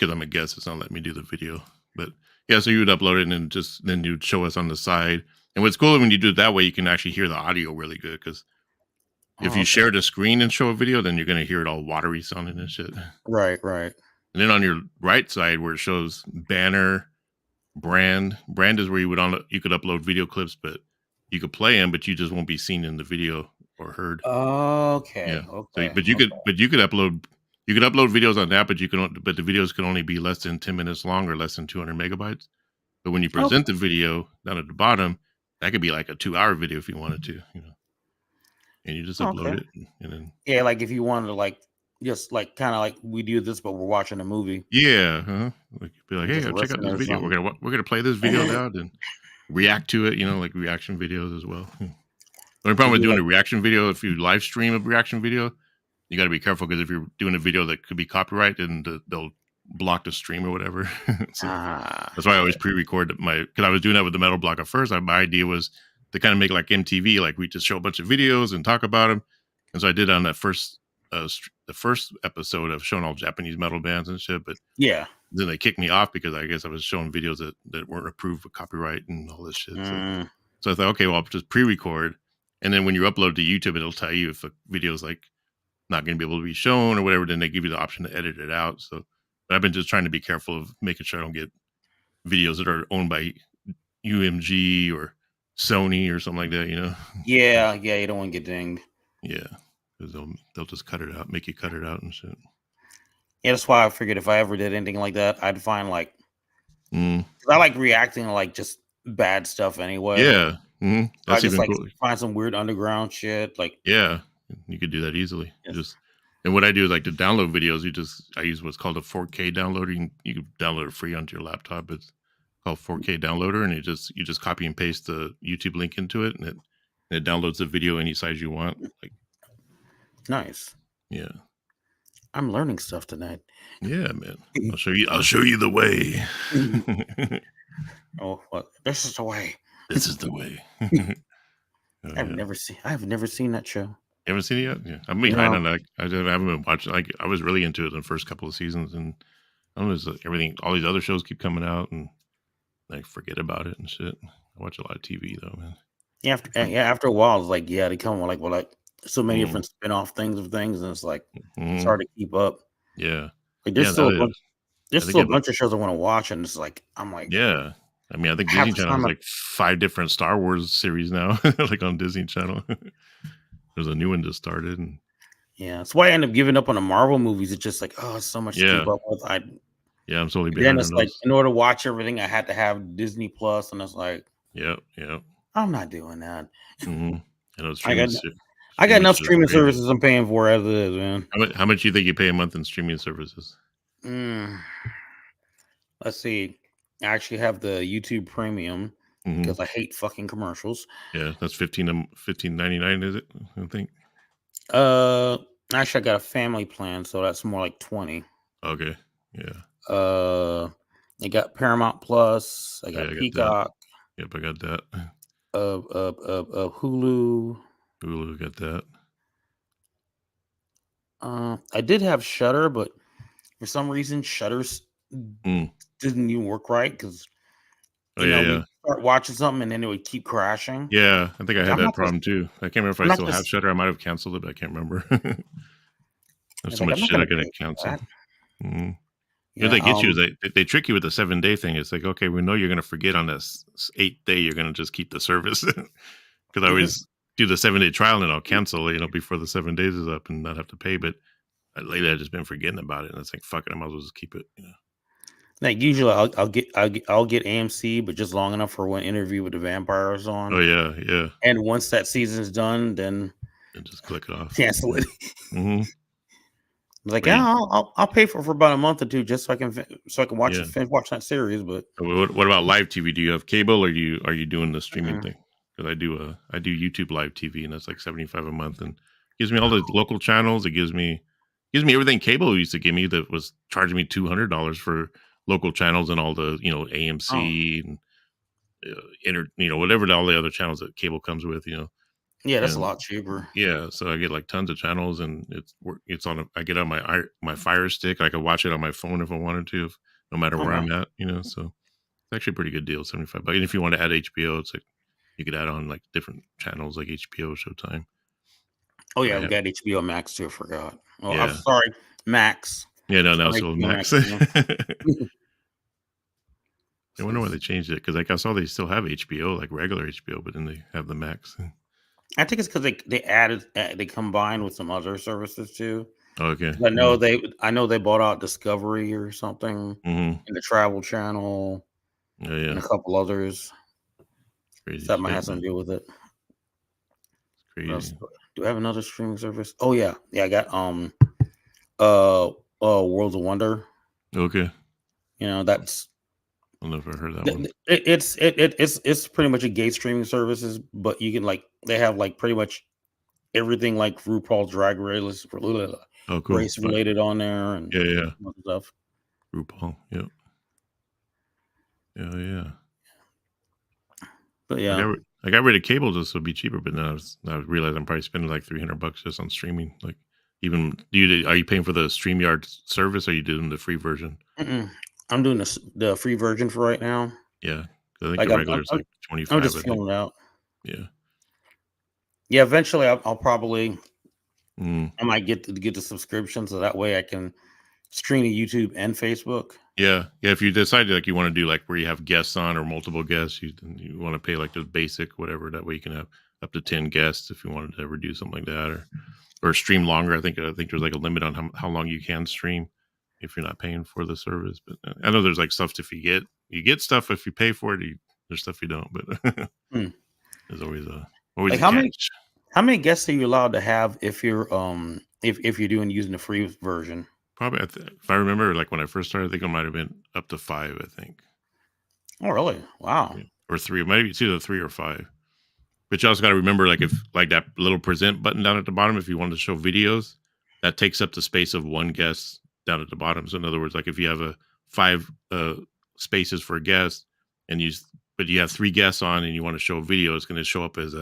I'm a guest, it's not letting me do the video. But yeah, so you would upload it and then you'd show us on the side. And what's cool when you do it that way, you can actually hear the audio really good. Because if Oh, you okay. share the screen and show a video, then you're gonna hear it all watery sounding and shit. Right, right. And then on your right side where it shows banner, brand is where you could upload video clips, but you could play them, but you just won't be seen in the video or heard. Yeah. Okay, So, okay, but you okay. could upload videos on that, but but the videos can only be less than 10 minutes long or less than 200 megabytes. But when you present Okay, the video down at the bottom, that could be like a 2-hour video if you wanted to, and you just upload okay. it and then Yeah, like if you wanted to like just like kind of like we do this, but we're watching a movie yeah, like be like, and hey, just check out listening this or video. something. We're gonna play this video now and react to it. Like reaction videos as well. The only You problem with do doing like a reaction video, if you live stream a reaction video, you got to be careful because if you're doing a video that could be copyright, then they'll block the stream or whatever. So that's why I always yeah, pre-record because I was doing that with the Metal Block at first. My idea was to kind of make like MTV, like we just show a bunch of videos and talk about them. And so I did on that the first episode of showing all Japanese metal bands and shit. But yeah. then they kicked me off because I guess I was showing videos that weren't approved for copyright and all this shit. Mm, So I thought, okay, well, I'll just pre-record. And then when you upload to YouTube, it'll tell you if a video is like not going to be able to be shown or whatever. Then they give you the option to edit it out. So, but I've been just trying to be careful of making sure I don't get videos that are owned by UMG or Sony or something like that. yeah, yeah. You don't want to get dinged. Yeah, because they'll just cut it out, make you cut it out and shit. Yeah, that's why I figured if I ever did anything like that, I'd find like 'cause I like reacting to like just bad stuff anyway. Yeah, I that's just even like cool. find some weird underground shit. Like, Yeah, you could do that easily. yes. And what I do is like to download videos, I use what's called a 4K downloader. You can download it free onto your laptop. It's called 4K downloader, and you just copy and paste the YouTube link into it, and it downloads the video any size you want. Like, Nice. yeah, I'm learning stuff tonight. yeah, man. I'll show you the way. Oh, what? This is the way. This is the way. Oh, I've yeah. never seen that show. You haven't seen it yet? Yeah, I'm behind No. on that. I haven't been watching. Like, I was really into it in the first couple of seasons, and I don't know, everything. All these other shows keep coming out, and I forget about it and shit. I watch a lot of TV though, man. Yeah, after a while, it's like, yeah, they come with like so many Mm, different spin-off things of things, and it's like it's mm, hard to keep up. yeah, Like yeah, that is. there's I think still a it, bunch of shows I want to watch, and it's like I'm like yeah. I mean, I think half Disney the Channel has time. like 5 different Star Wars series now, like on Disney Channel. There's a new one just started, and Yeah, that's why I end up giving up on the Marvel movies. It's just like, oh, it's so much to keep yeah, up with. yeah, I'm totally Then behind on it's like, those. in order to watch everything, I had to have Disney Plus, and it's like, Yep, yep. I'm not doing that. Mm-hmm. I know I got streaming enough shit is streaming crazy. services I'm paying for as it is, man. How much do you think you pay a month in streaming services? Mm, let's see. I actually have the YouTube Premium Mm-hmm. because I hate fucking commercials. Yeah, that's 15.99, is it? I think. Uh, actually, I got a family plan, so that's more like 20. Okay. Yeah. I got Paramount Plus. I Oh, yeah, got I got that. Peacock. Yep, I got that. Hulu. Hulu got that. I did have Shutter, but for some reason, Shutter's Mm. didn't even work right because Oh yeah, we yeah. start watching something and then it would keep crashing. Yeah, I think I So had that problem too. I can't remember if I'm I not still have just Shutter. I might have canceled it, but I can't remember. There's it's so like much I'm not shit I gonna gotta pay for cancel. that. Mhm. What Yeah. they get you is they trick you with the 7-day thing. It's like, okay, we know you're gonna forget on this 8th day. You're gonna just keep the service because I Because always do the 7-day trial and I'll cancel, before the 7 days is up and not have to pay. But lately, I've just been forgetting about it, and it's like, fuck it, I might as well just keep it. like usually I'll get AMC, but just long enough for one Interview with the Vampire is Oh on. yeah, yeah, And once that season's done, then and just click it off. cancel it. Mm-hmm. It's like, But yeah, I'll pay for it for about a month or two just so I can watch yeah. watch that series. But What about live TV? Do you have cable, or are you doing the streaming mm, thing? Because I do YouTube live TV, and that's like 75 a month, and gives me all the local channels. It gives me everything cable used to give me that was charging me $200 for local channels and all the oh, AMC and whatever all the other channels that cable comes with. Yeah, that's a and lot cheaper. yeah, so I get like tons of channels, and it's on. I get on my Fire Stick. I could watch it on my phone if I wanted to, no matter where Okay. I'm at. So it's actually a pretty good deal, 75 bucks. And if you want to add HBO, it's like you could add on like different channels like HBO, Showtime. Oh But yeah, I we have, got HBO Max too. I forgot. Oh, I'm yeah, sorry, Max. yeah, no, It's no, not so HBO Max Max. anymore. I wonder why they changed it, because like I saw they still have HBO, like regular HBO, but then they have the Max. I think it's because they added they combined with some other services too. Okay, 'Cause yeah, I know they bought out Discovery or something, mm-hmm. and the Travel Channel, Yeah, and yeah, a couple others. it's crazy So that might shit, have something man. to do with it. It's What else? crazy. Do I have another streaming service? Oh yeah, yeah. I got Worlds of Wonder. Okay, That's I don't know if I heard that one. it's pretty much a gay streaming services, but you can they have like pretty much everything like RuPaul's Drag Oh, cool. race related on there and Yeah, yeah, other stuff. RuPaul. Yep. Yeah, yeah. But I yeah, got I got rid of cable just so it'd be cheaper, but then I realized I'm probably spending like 300 bucks just on streaming. Like, even are you paying for the StreamYard service, or are you doing the free version? mm-mm. I'm doing the free version for right now. Yeah, I think Like the regular is like I'm 25. just I think. feeling it out. Yeah. Yeah, eventually I'll probably Mm. I might get the subscription so that way I can stream to YouTube and Facebook. Yeah, yeah. If you decide like you want to do like where you have guests on or multiple guests, you want to pay like the basic whatever. That way you can have up to 10 guests if you wanted to ever do something like that, or stream longer. I think there's like a limit on how long you can stream if you're not paying for the service. But I know there's like stuff if you get stuff if you pay for it. There's stuff you don't, but Hmm. there's always Like a catch. how many guests are you allowed to have if you're if you're doing using the free version? Probably, if I remember, like when I first started, I think it might have been up to five. I think, Oh really? Wow. yeah. Or three, maybe it's either three or five. But you also got to remember, like if like that little present button down at the bottom, if you wanted to show videos, that takes up the space of one guest down at the bottom. So in other words, like if you have a five spaces for a guest, and but you have three guests on, and you want to show a video, it's going to show up as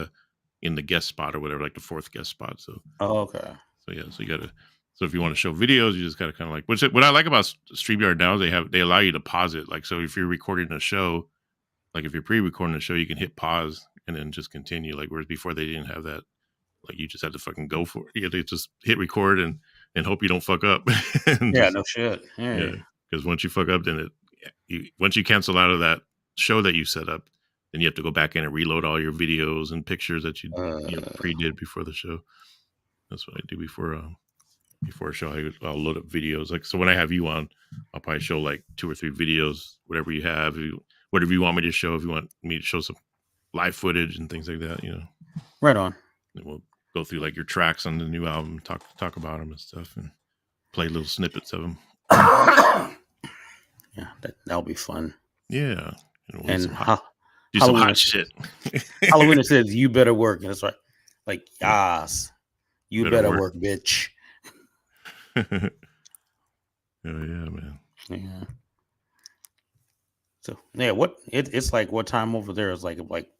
in the guest spot or whatever, like the fourth guest spot. So Oh, okay. yeah, so you got to. So if you want to show videos, you just got to kind of like, what I like about StreamYard now is they allow you to pause it. Like, so if you're recording a show, like if you're pre-recording a show, you can hit pause and then just continue. Like, whereas before they didn't have that. Like, you just had to fucking go for it. You had to just hit record and hope you don't fuck up. And Yeah, just, no shit. yeah, Hey. because once you fuck up, then once you cancel out of that show that you set up, then you have to go back in and reload all your videos and pictures that you Uh, pre-did before the show. That's what I do before a show. I'll load up videos. Like, so when I have you on, I'll probably show like 2 or 3 videos, whatever you have, whatever you want me to show. If you want me to show some live footage and things like that, right on. and we'll go through like your tracks on the new album, talk about them and stuff, and play little snippets of them. Yeah, that'll be fun. Yeah, and we'll And do some Halloween hot is shit. Halloween it says you better work, and it's like Yeah, yes, you better better work. work, bitch. Oh yeah, man. Yeah. So yeah, it's like what time over there is like 11.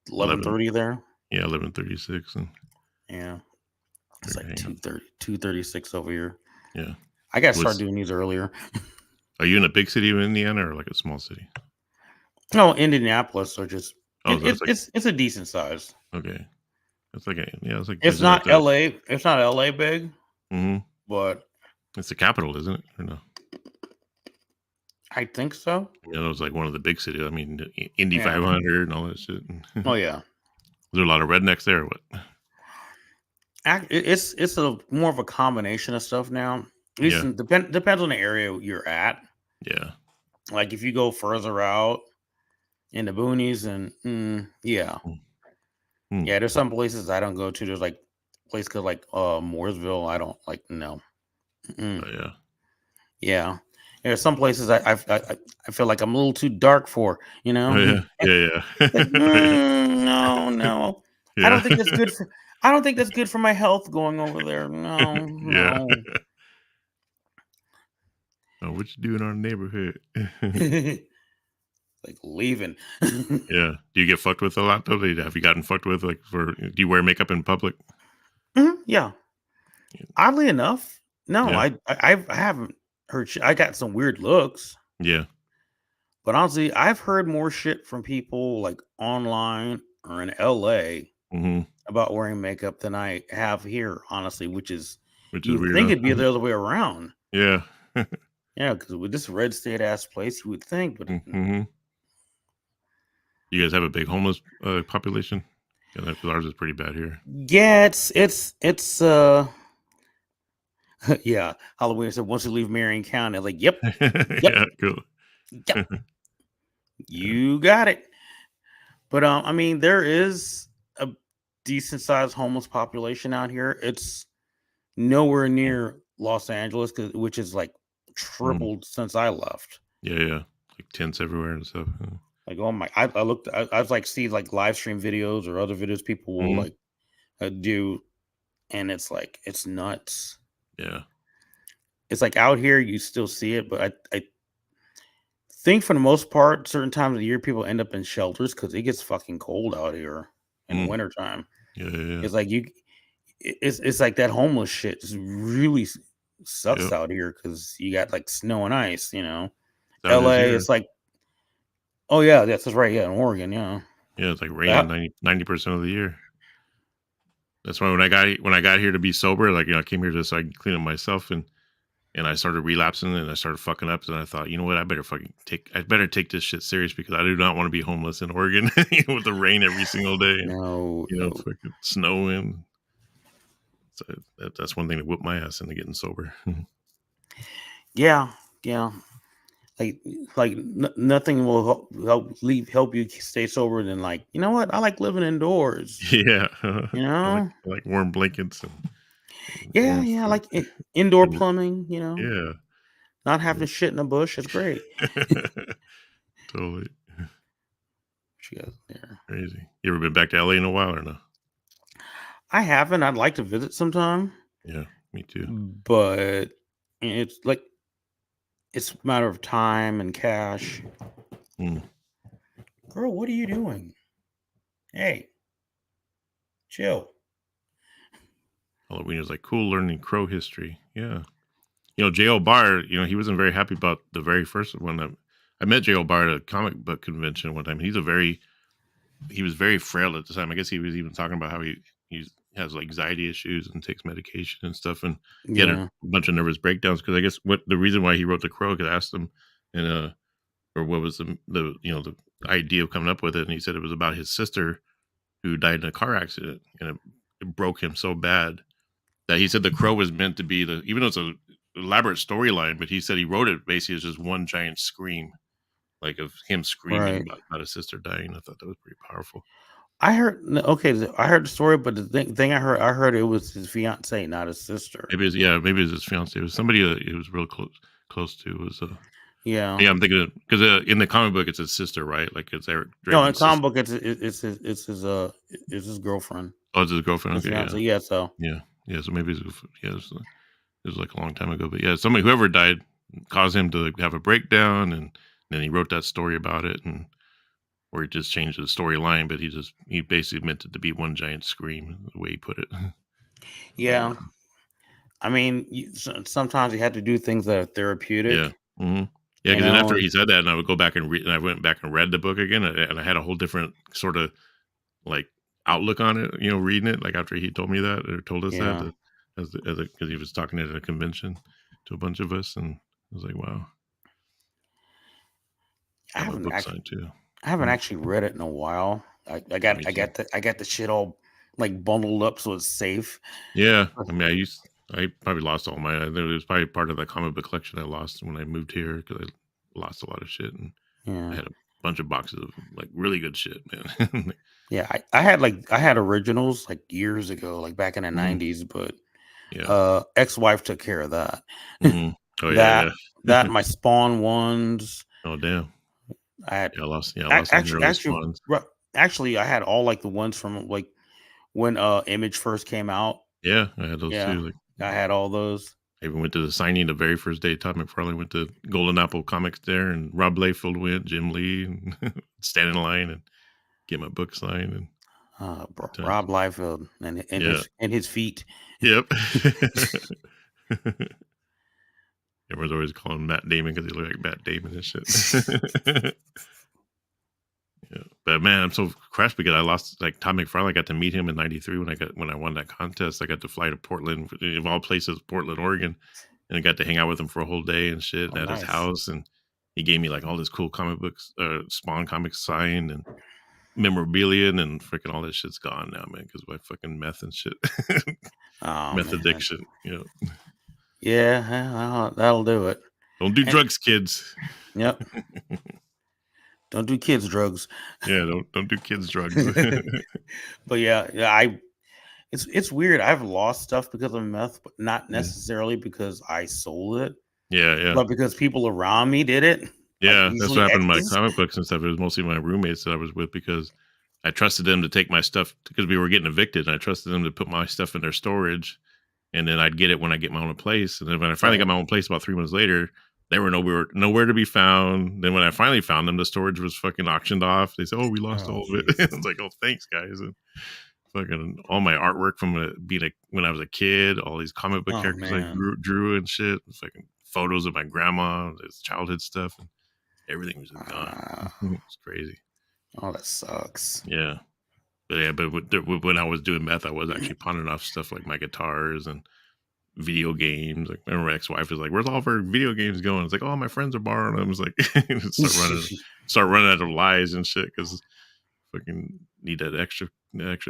11:30 there. Yeah, 11:36, and Yeah, it's they're like hanging. 2:36 over here. Yeah. I gotta start Was doing these earlier. Are you in a big city of Indiana or like a small city? No, Indianapolis or just Oh, so that's like, it's a decent size. okay. It's like it's like It's is it like not the LA. It's not LA big, hmm but it's the capital, isn't it? Or no? I think so. It was like one of the big cities. I mean, Indy Yeah. 500 and all that shit. Is Oh yeah. there a lot of rednecks there or what? It's a more of a combination of stuff now. At least Yeah. depends on the area you're at. Yeah. Like if you go further out in the boonies, and yeah, Hmm. yeah. There's some places I don't go to. There's like place called like Mooresville. I don't like no. Oh, yeah. Yeah. There's some places I feel like I'm a little too dark for. Oh, yeah. Yeah. Like, Yeah. no, no. I don't Yeah. think that's good for. I don't think that's good for my health going over there. No, Yeah. no. Oh, what you do in our neighborhood? like leaving. Yeah. Do you get fucked with a lot though? Have you gotten fucked with like for? Do you wear makeup in public? Yeah. Oddly enough, no, Yeah. I haven't heard. I got some weird looks, Yeah. but honestly, I've heard more shit from people like online or in LA Hmm. about wearing makeup than I have here. Honestly, which is Which you is would weird, think huh? it'd be the other way around. Yeah. Yeah, because with this red state ass place, you would think, but Hmm. You guys have a big homeless population? Yeah, because ours is pretty bad here. yeah, it's yeah. Halloween said once you leave Marion County, I'm like, yep, Yeah, cool. yep, Yeah. you got it. But I mean, there is a decent sized homeless population out here. It's nowhere near Los Angeles, which is like Mm. tripled since I left. Yeah, yeah. Like tents everywhere and stuff. Like, oh my, I looked, I was like, see like live stream videos or other videos people will Hmm. like do, and it's like, it's nuts. Yeah. It's like out here, you still see it, but I think for the most part, certain times of the year, people end up in shelters because it gets fucking cold out here in the Mm. wintertime. Yeah, yeah, yeah. It's like it's like that homeless shit just really sucks Yep. out here because you got like snow and ice, you know. How it is LA, here. it's like, oh yeah, that's right, yeah, in Oregon, yeah. Yeah, it's like raining That 90% of the year. That's why when I got here to be sober, like I came here just so I can clean up myself and I started relapsing and I started fucking up. And I thought, you know what, I better take this shit serious because I do not want to be homeless in Oregon with the rain every single day and no, no, fucking snowing. So that's one thing that whipped my ass into getting sober. yeah, yeah. Like nothing will help you stay sober than like, you know what? I like living indoors. Yeah. You I like know? I like warm blankets and Yeah, warm yeah, food. like indoor And plumbing, you know, yeah. not having to shit in a bush. It's great. Totally She goes there. crazy. You ever been back to LA in a while or no? I haven't. I'd like to visit sometime, Yeah, me too. but it's like it's a matter of time and cash. Mm. Girl, what are you doing? Hey, chill. Halloween is like cool learning crow history. Yeah. J.L. Barr, he wasn't very happy about the very first one. I met J.L. Barr at a comic book convention one time. He was very frail at the time. I guess he was even talking about how he has like anxiety issues and takes medication and stuff. And he had a Yeah, bunch of nervous breakdowns because I guess what the reason why he wrote the crow, because I asked him and or what was the idea of coming up with it, and he said it was about his sister who died in a car accident, and it broke him so bad that he said the crow was meant to be even though it's a elaborate storyline, but he said he wrote it basically as just one giant scream, like of him screaming right. about his sister dying. I thought that was pretty powerful. I heard okay. I heard the story, but the thing I heard it was his fiance, not his sister. Maybe it was his fiance. It was somebody he was real close to. Was Yeah. yeah, I'm thinking because in the comic book it's his sister, right? Like it's Eric No, in Draven's comic sister. book, it's his girlfriend, Oh, it's his girlfriend. his Okay, yeah, fiance. Yeah. So yeah, yeah. So maybe it was like a long time ago, but yeah, somebody whoever died caused him to have a breakdown, and then he wrote that story about it, and or he just changed the storyline, but he basically meant it to be one giant scream, the way he put it. Like, yeah, wow. I mean, sometimes you have to do things that are Yeah. therapeutic. Hmm. Yeah, You because then know. after he said that, and I would go back and read, and I went back and read the book again, and I had a whole different sort of like outlook on it. Reading it like after he told me that or told us that, Yeah. because he was talking at a convention to a bunch of us, and I was like, wow, I got my haven't book actually signed too. I haven't Mm, actually read it in a while. yeah, me too. I got the shit all like bundled up so it's safe. Yeah, I mean, I probably lost all my. It was probably part of the comic book collection I lost when I moved here because I lost a lot of shit, and I Yeah. had a bunch of boxes of like really good shit, man. Yeah. I had originals like years ago, like back in the Mhm. 90s, but Yeah. ex-wife took care of that. Mhm. Oh that yeah, that yeah. my Spawn ones. Oh damn. I had I lost some early actually spawns. actually I had all like the ones from like when Image first came out. Yeah, I had those Yeah. too. Like I had all those. I even went to the signing the very first day. Todd McFarlane went to Golden Apple Comics there, and Rob Liefeld went, Jim Lee, and stand in line and get my book signed. And Rob Liefeld and his feet. Yep. Everyone's always calling him Matt Damon because he looked like Matt Damon and shit. Yeah, but man, I'm so crushed because I lost. Like Todd McFarlane, I got to meet him in '93 when I won that contest. I got to fly to Portland, of all places, Portland, Oregon, and I got to hang out with him for a whole day and shit at his house. And he gave me like all this cool comic books, Spawn comics signed and memorabilia, and freaking all that shit's gone now, man, because of my fucking meth and shit. Meth addiction, you know. Yeah, that'll do it. Don't do drugs, kids. Yep. Don't do kids drugs. Yeah, don't do kids drugs. But yeah, it's weird. I've lost stuff because of meth, but not necessarily because I sold it. Yeah. But because people around me did it. Yeah, like that's what happened to my comic books and stuff. It was mostly my roommates that I was with because I trusted them to take my stuff because we were getting evicted, and I trusted them to put my stuff in their storage, and then I'd get it when I get my own place. And then when I finally got my own place about 3 months later, they were nowhere to be found. Then when I finally found them, the storage was fucking auctioned off. They said, "Oh, we lost all of it." I was like, "Oh, thanks, guys." And fucking all my artwork from when I was a kid, all these comic book characters I drew and shit, fucking photos of my grandma, his childhood stuff, and everything was just gone. It's crazy. Oh, that sucks. Yeah. But when I was doing meth, I was actually pawning off stuff like my guitars and video games. Like, I remember my ex-wife was like, "Where's all of our video games going?" It's like, "Oh, my friends are borrowing them." It's like, start running out of lies and shit because fucking need that extra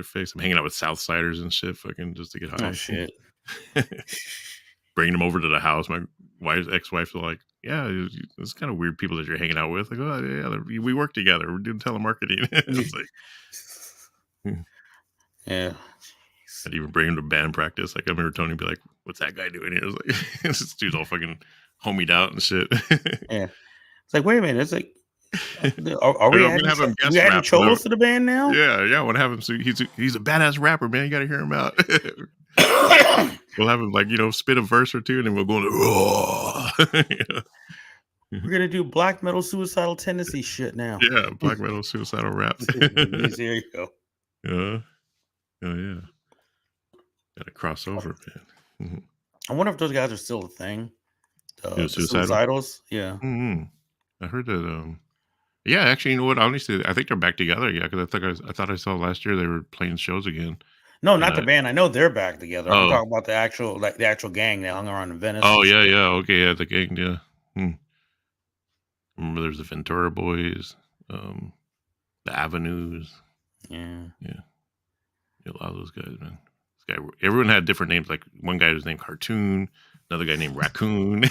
face. I'm hanging out with Southsiders and shit, fucking just to get high. Oh shit. Bringing them over to the house. My ex-wife's like, "Yeah, it's kind of weird people that you're hanging out with." Like, "Oh yeah, we work together. We're doing telemarketing." It's like, yeah. I'd even bring him to band practice. Like I remember Tony be like, "What's that guy doing here?" I was like, "This dude's all fucking homied out and shit." Yeah. It's like, wait a minute. It's like, are we adding Cholos to the band now? Yeah. I want to have him. So he's a badass rapper, man. You got to hear him out. We'll have him spit a verse or two, and then we'll go into. We're gonna do black metal suicidal tendency shit now. Yeah, black metal suicidal rap. There you go. Yeah. Oh yeah. Gotta cross over, man. I wonder if those guys are still a thing. The suicidals. Yeah. Mm-hmm. I heard that. Yeah, actually, you know what? Honestly, I think they're back together. Yeah, because I thought I saw last year they were playing shows again. No, not the band. I know they're back together. I'm talking about the actual gang that hung around in Venice. Oh yeah. Okay, yeah, the gang. Yeah. Remember, there's the Ventura Boys, the Avenues. Yeah. A lot of those guys, man. Everyone had different names. Like one guy was named Cartoon, another guy named Raccoon.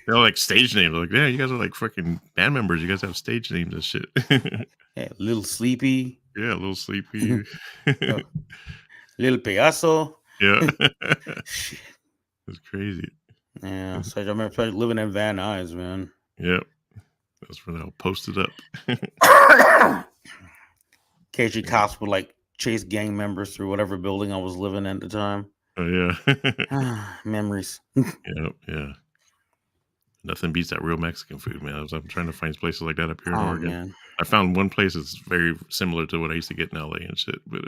They're like stage names. Like, yeah, you guys are like freaking band members. You guys have stage names and shit. Yeah, Little Sleepy. Yeah, Little Sleepy. Little Payaso. Yeah. It's crazy. Yeah, so I remember living in Van Nuys, man. Yep. That's where they'll post it up. Occasionally cops would chase gang members through whatever building I was living in at the time. Oh yeah. Memories. Yeah. Nothing beats that real Mexican food, man. I'm trying to find places like that up here in Oregon. Man. I found one place that's very similar to what I used to get in LA and shit. But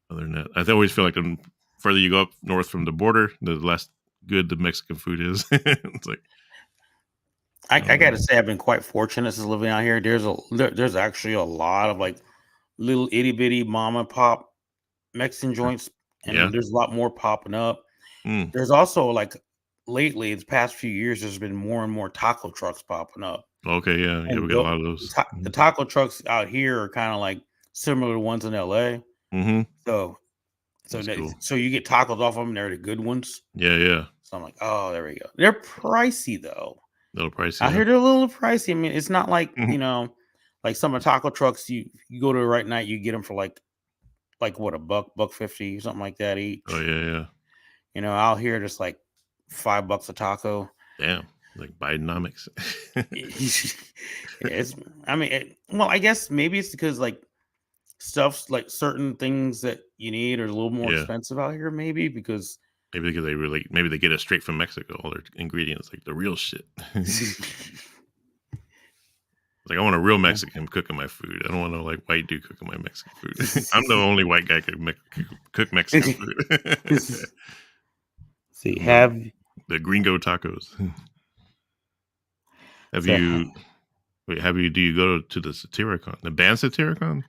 other than that, I always feel like the further you go up north from the border, the less good the Mexican food is. It's like I gotta say, I've been quite fortunate since living out here. There's actually a lot of little itty bitty mom and pop Mexican joints, and there's a lot more popping up. There's also lately, the past few years, there's been more and more taco trucks popping up. Okay, yeah, we got a lot of those. The taco trucks out here are kind of similar to ones in LA. Mm-hmm. So you get tacos off of them. They're the good ones. Yeah. So I'm like, oh, there we go. They're pricey though. A little pricey. I hear they're a little pricey. I mean, it's not like some of the taco trucks. You go to the right night, you get them for what, $1.50, something like that each. Oh yeah. Out here just $5 a taco. Damn, like Bidenomics. I guess maybe it's because stuff's certain things that you need are a little more expensive out here. Maybe because Maybe because maybe they get it straight from Mexico. All their ingredients, like the real shit. Like I want a real Mexican cooking my food. I don't want no like white dude cooking my Mexican food. I'm the only white guy can cook Mexican food. See, have the gringo tacos. Have so, you? Wait, do you go to the Satyricon? The band Satyricon?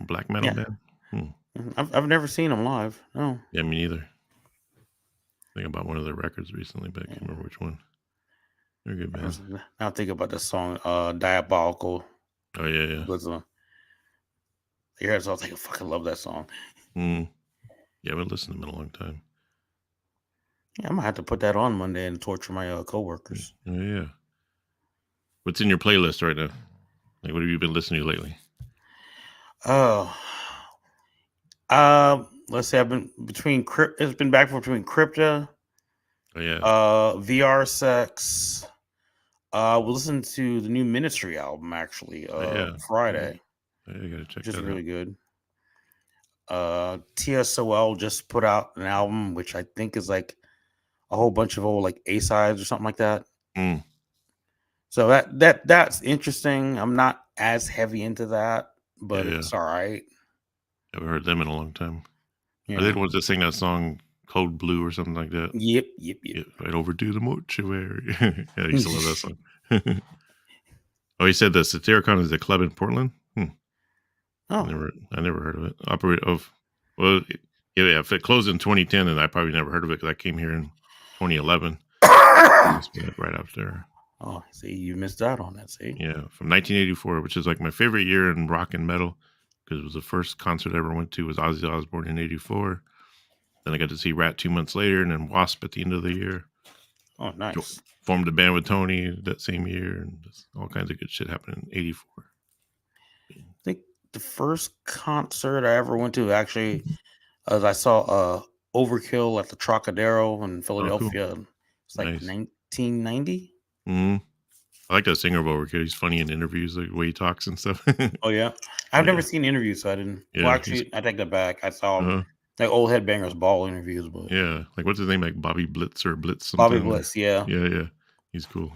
Black metal yeah, band? I've never seen them live. No. Yeah, me neither. I think about one of their records recently, but I can't remember which one. They're a good band. Now think about the song Diabolical. Oh yeah. Yeah, so I was like, I fucking love that song. Yeah, I haven't listened to them in a long time. Yeah, I'm gonna have to put that on Monday and torture my coworkers. Oh yeah. What's in your playlist right now? Like, what have you been listening to lately? Let's say I've been it's been back between Crypta. Oh yeah. VR Sex. We'll listen to the new Ministry album actually. Friday. Yeah, you gotta check which is that really out. good. TSOL just put out an album which I think is like a whole bunch of old like A-sides or something like that. So that's interesting. I'm not as heavy into that, but it's all right. I haven't heard them in a long time. Yeah. Are they the ones that sing that song Code Blue or something like that? Yep. Right over to the mortuary. Yeah, I used to love that song. Oh, he said the Satyricon is a club in Portland? Oh. I never heard of it. If it closed in 2010, then I probably never heard of it because I came here in 2011. Right after. Oh, see, you missed out on that. See, yeah, from 1984, which is like my favorite year in rock and metal because it was the first concert I ever went to was Ozzy Osbourne in '84. Then I got to see Rat 2 months later, and then Wasp at the end of the year. Oh, nice. Formed a band with Tony that same year, and just all kinds of good shit happened in '84. I think the first concert I ever went to actually, as I saw Overkill at the Trocadero in Philadelphia. Cool. It's like 1990. I like that singer of Overkill. He's funny in interviews, like the way he talks and stuff. Oh yeah, I've never seen interviews, so I didn't. Yeah, well, actually, I take that back. I saw like old Headbangers Ball interviews, but yeah, like what's his name, like Bobby Blitz or Blitz? Bobby Blitz, yeah, he's cool.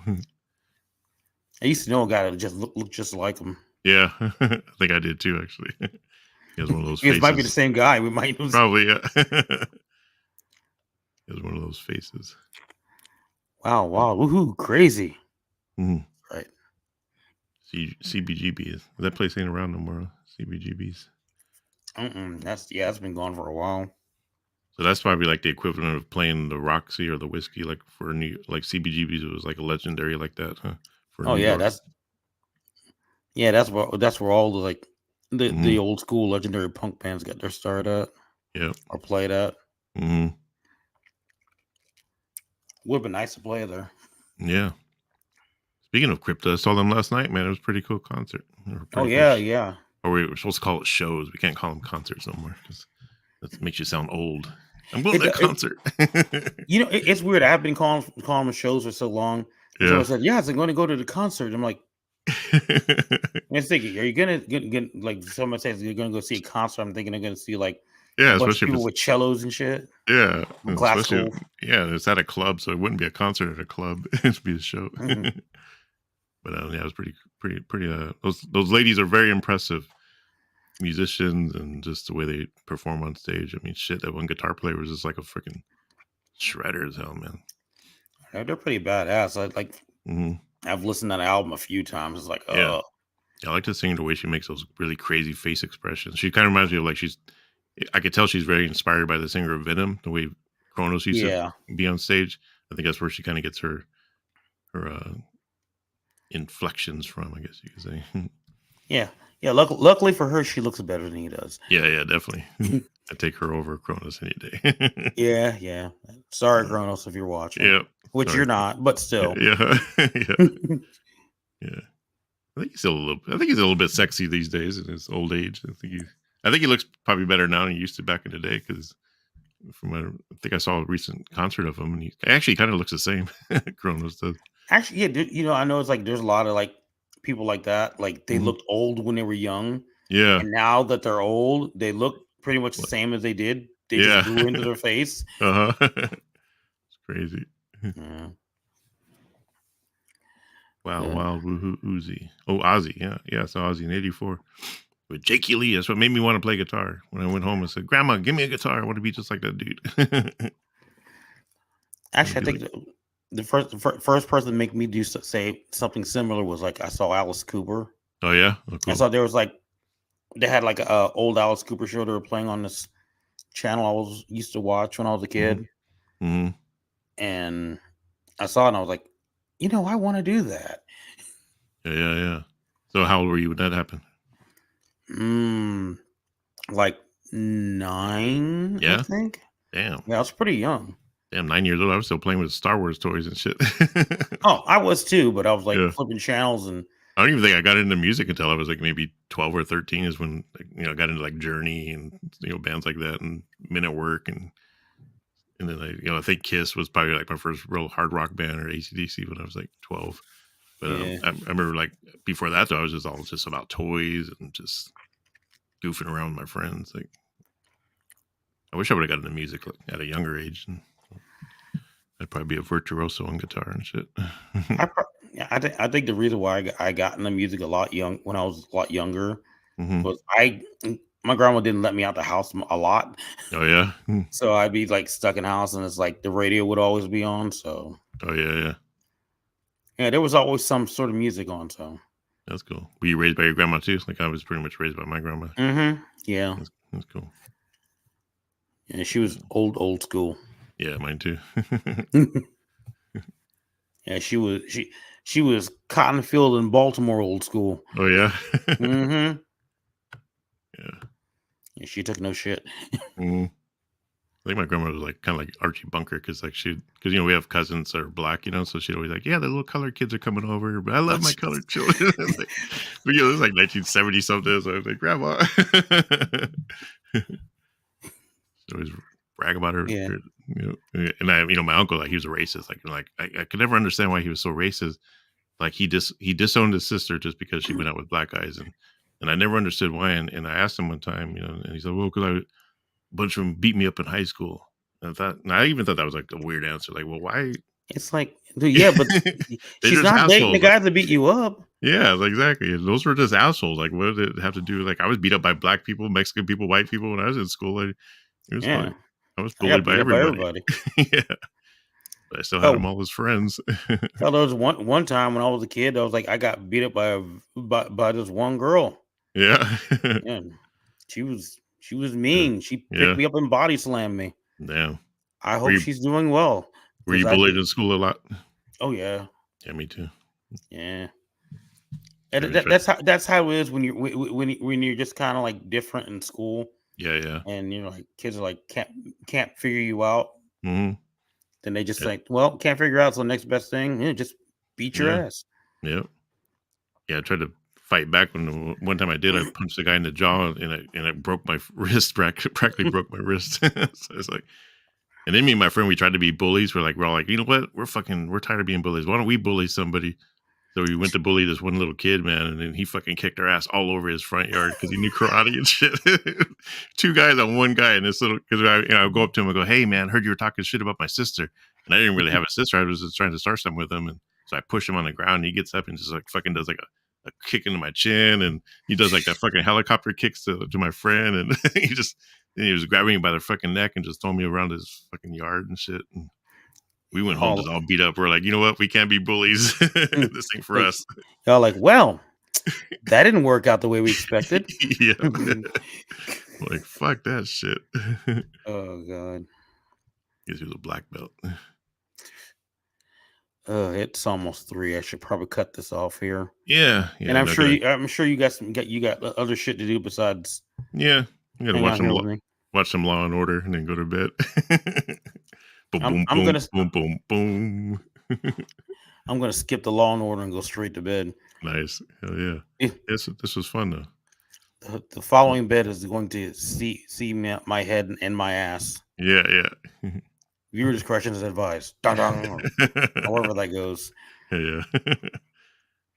I used to know a guy that just looked just like him. Yeah, I think I did too. Actually, he has one of those faces. It might be the same guy. We might probably. Yeah, he has one of those faces. Wow, woohoo, crazy. Right. CBGB is that place ain't around no more. CBGBs. That's been gone for a while. So that's probably like the equivalent of playing the Roxy or the Whiskey, like for like CBGBs. It was like a legendary like that, huh? That's where all the like the old school legendary punk bands got their start at. Yeah, or played at. Would have been nice to play there. Yeah. Speaking of Crypta, I saw them last night, man. It was a pretty cool concert. Yeah. Or we were supposed to call it shows. We can't call them concerts no more because that makes you sound old. I'm going to that concert. It's weird. I've been calling them shows for so long. So I said, I'm going to go to the concert. I'm like, I'm thinking, are you going to get like someone says you're going to go see a concert? I'm thinking they're going to see like a bunch of people with cellos and shit. Yeah. Classical. Yeah, it's at a club, so it wouldn't be a concert at a club. It'd be a show. But it was pretty. Those ladies are very impressive musicians, and just the way they perform on stage. I mean, shit, that one guitar player was just like a freaking shredder as hell, man. Yeah, they're pretty badass. I've listened to that album a few times. It's like, I like to sing the way she makes those really crazy face expressions. She kind of reminds me of like I could tell she's very inspired by the singer of Venom, the way Kronos used to be on stage. I think that's where she kind of gets her inflections from, I guess you could say. Yeah. Luckily for her, she looks better than he does. Yeah, definitely. I take her over Kronos any day. Yeah. Sorry, Kronos, if you're watching. Yeah. Which you're not, but still. Yeah. Yeah. I think he's a little bit sexy these days in his old age. I think he looks probably better now than he used to back in the day because I think I saw a recent concert of him, and he actually kind of looks the same. Kronos does. Actually, yeah, I know it's like there's a lot of like people like that. Like they looked old when they were young. Yeah. And now that they're old, they look pretty much the same as they did they just Yeah. grew into their face. It's crazy. Yeah. Wow, Yeah. wild woohoo Uzi. Oh, Ozzy. Yeah, yeah. So Ozzy in '84 with Jakey Lee. That's what made me want to play guitar. When I went home, I said, "Grandma, give me a guitar. I want to be just like that dude." I want to Actually, I be think like, the first person to make me do say something similar was like I saw Alice Cooper. oh yeah, oh I cool. saw there was like they had like a old Alice Cooper show they were playing on this channel I was used to watch when I was a Hmm. kid, Hmm. and I saw it and I was like, I want to do that. Yeah, yeah, yeah. So how old were you when that happened? Mm, like 9, I Yeah. think. Damn. Yeah, I was pretty young. Damn. 9 years old. I was still playing with Star Wars toys and shit. Oh, I was too, but I was like Yeah. flipping channels and I don't even think I got into music until I was like maybe 12 or 13 is when like, I got into like Journey and bands like that and Men at Work and then I think Kiss was probably like my first real hard rock band or AC/DC when I was like 12. But yeah. I remember like before that though, I was just all just about toys and just goofing around with my friends. Like I wish I would have gotten into music like, at a younger age. And I'd probably be a virtuoso on guitar and shit. Yeah, I think the reason why I got into music a lot young when I was a lot younger Hmm. was my grandma didn't let me out the house a lot, Oh yeah. so I'd be like stuck in the house and it's like the radio would always be on. So Oh yeah, yeah. yeah, there was always some sort of music on. So That's cool. Were you raised by your grandma too? Like I was pretty much raised by my grandma. yeah, That's cool. and she was old school. Yeah, mine too. Yeah, she was Cottonfield in Baltimore old school. Oh yeah. Mm-hmm. Yeah. And she took no shit. Mhm. I think my grandma was like kind of like Archie Bunker because because we have cousins that are black, so she'd always like, yeah, the little colored kids are coming over, but I love my colored children. Like, but it was like 1970 something. So I was like, Grandma, she always brag about Yeah. and my uncle, like he was a racist, like I could never understand why he was so racist. Like he disowned his sister just because she went out with black guys, and I never understood why. And I asked him one time, and he said, well, because a bunch of them beat me up in high school. And I even thought that was like a weird answer. Like, well, why? It's like, dude, yeah, but They're she's just not dating the assholes. guy that beat you up. Yeah, like, exactly. Those were just assholes. Like, what did it have to do? Like, I was beat up by black people, Mexican people, white people when I was in school. Like, it was Yeah, like I was I got bullied by beat up by everybody. everybody. Yeah, but I still had them Oh, all as friends. hell, there was one time when I was a kid, I was like, I got beat up by this one girl. Yeah, Yeah, she was yeah, mean. She picked yeah. me up and body slammed me. Damn. I Were hope you she's doing well were because you I bullied did. in school a lot? Oh yeah, Yeah, me too. yeah. I And always tried. that's how it is when you're just kind of like different in school, Yeah, yeah. and like kids are like can't figure you out. Hmm. Then they just Yeah, like, well, can't figure out. So next best thing, just beat your yeah, ass. yeah. Yeah, I tried to fight back when one time I did. I punched the guy in the jaw and I broke my wrist. Practically broke my wrist. So it's like, and then me and my friend, we tried to be bullies. We're all like, you know what? We're tired of being bullies. Why don't we bully somebody? So we went to bully this one little kid, man, and then he fucking kicked our ass all over his front yard because he knew karate and shit. Two guys on one guy, and this little because I go up to him and go, "Hey, man, heard you were talking shit about my sister," and I didn't really have a sister. I was just trying to start something with him, and so I push him on the ground. And he gets up and just like fucking does like a kick into my chin, and he does like that fucking helicopter kicks to my friend, and he was grabbing me by the fucking neck and just throwing me around his fucking yard and shit. And we went home All just all beat up. We're like, you know what? We can't be bullies. This ain't for like us. y'all like, well, that didn't work out the way we expected. Yeah. Like, fuck that shit. Oh god. Guess he was a black belt. It's almost 3. I should probably cut this off here. Yeah. And Yeah. I'm No, sure gotta, you got other shit to do besides yeah. You gotta hang out here with me. watch some Law and Order and then go to bed. Boom, I'm boom, I'm boom, gonna boom, boom, boom. I'm gonna skip the Law and Order and go straight to bed. Nice. Hell yeah. Eh, This was fun though. The following bed is going to see my head and my ass. Yeah, yeah. Viewer discretion is advised. Dun, dun, or however that goes. Yeah.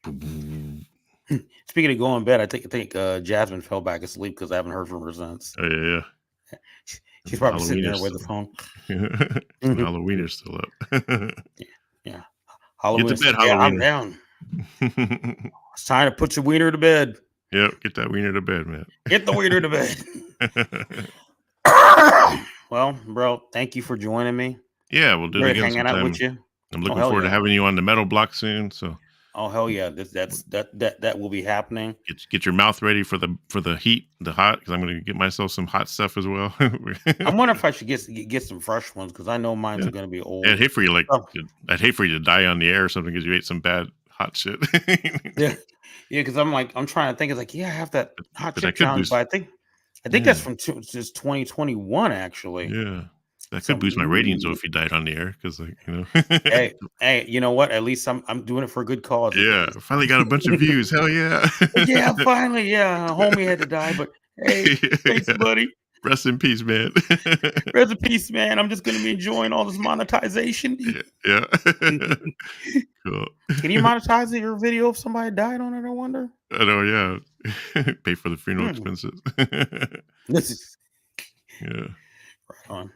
Boom, boom. Speaking of going to bed, I think Jasmine fell back asleep because I haven't heard from her since. Oh yeah, yeah. She's probably sitting there Halloweener's with the still phone. and Halloweener's still up. Yeah. Get to Halloween. bed, Yeah, I'm Halloweener. down. It's time to put your wiener to bed. Yep, get that wiener to bed, man. Get the wiener to bed. Well, bro, thank you for joining me. Yeah, we'll do it Great again hanging out with sometime. you. I'm Oh looking hell forward to yeah. having you on the metal block soon. So Oh hell yeah. That will be happening. get your mouth ready for the heat, the hot, because I'm gonna get myself some hot stuff as well. I'm wondering if I should get some fresh ones because I know mine's Yeah. are gonna be I'd old. hate for you Oh, I'd hate for you to die on the air or something because you ate some bad hot shit. yeah. Yeah, because I'm trying to think. It's like, yeah, I have that hot But chip that could challenge, boost. but I think Yeah, that's from just 2021 actually. yeah, that So could boost my ratings though if you died on the air because hey, you know what? At least I'm doing it for a good cause. Yeah, finally got a bunch of views. Hell yeah. Yeah, finally, yeah. Homie had to die, but hey, thanks, Yeah. buddy. Rest in peace, man. Rest in peace, man. I'm just gonna be enjoying all this monetization. Yeah, yeah. Can Cool. you monetize your video if somebody died on it? I wonder. I know, yeah. Pay for the funeral Hmm. expenses. This is Yeah, right on.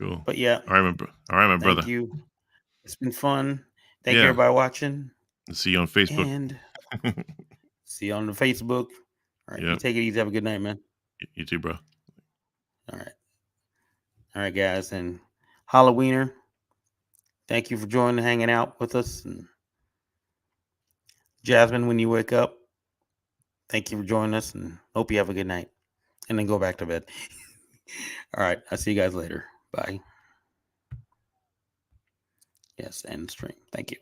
cool. But yeah, All right, my thank brother. you. It's been fun. Thank you Yeah, everybody watching, see you on Facebook. and see you on the Facebook. All right, you Yep, take it easy. Have a good night, man. you too, bro. All right, guys, and Halloweener. Thank you for joining, hanging out with us, and Jasmine. When you wake up, thank you for joining us, and hope you have a good night. And then go back to bed. All right, I'll see you guys later. Bye. Yes, end stream. Thank you.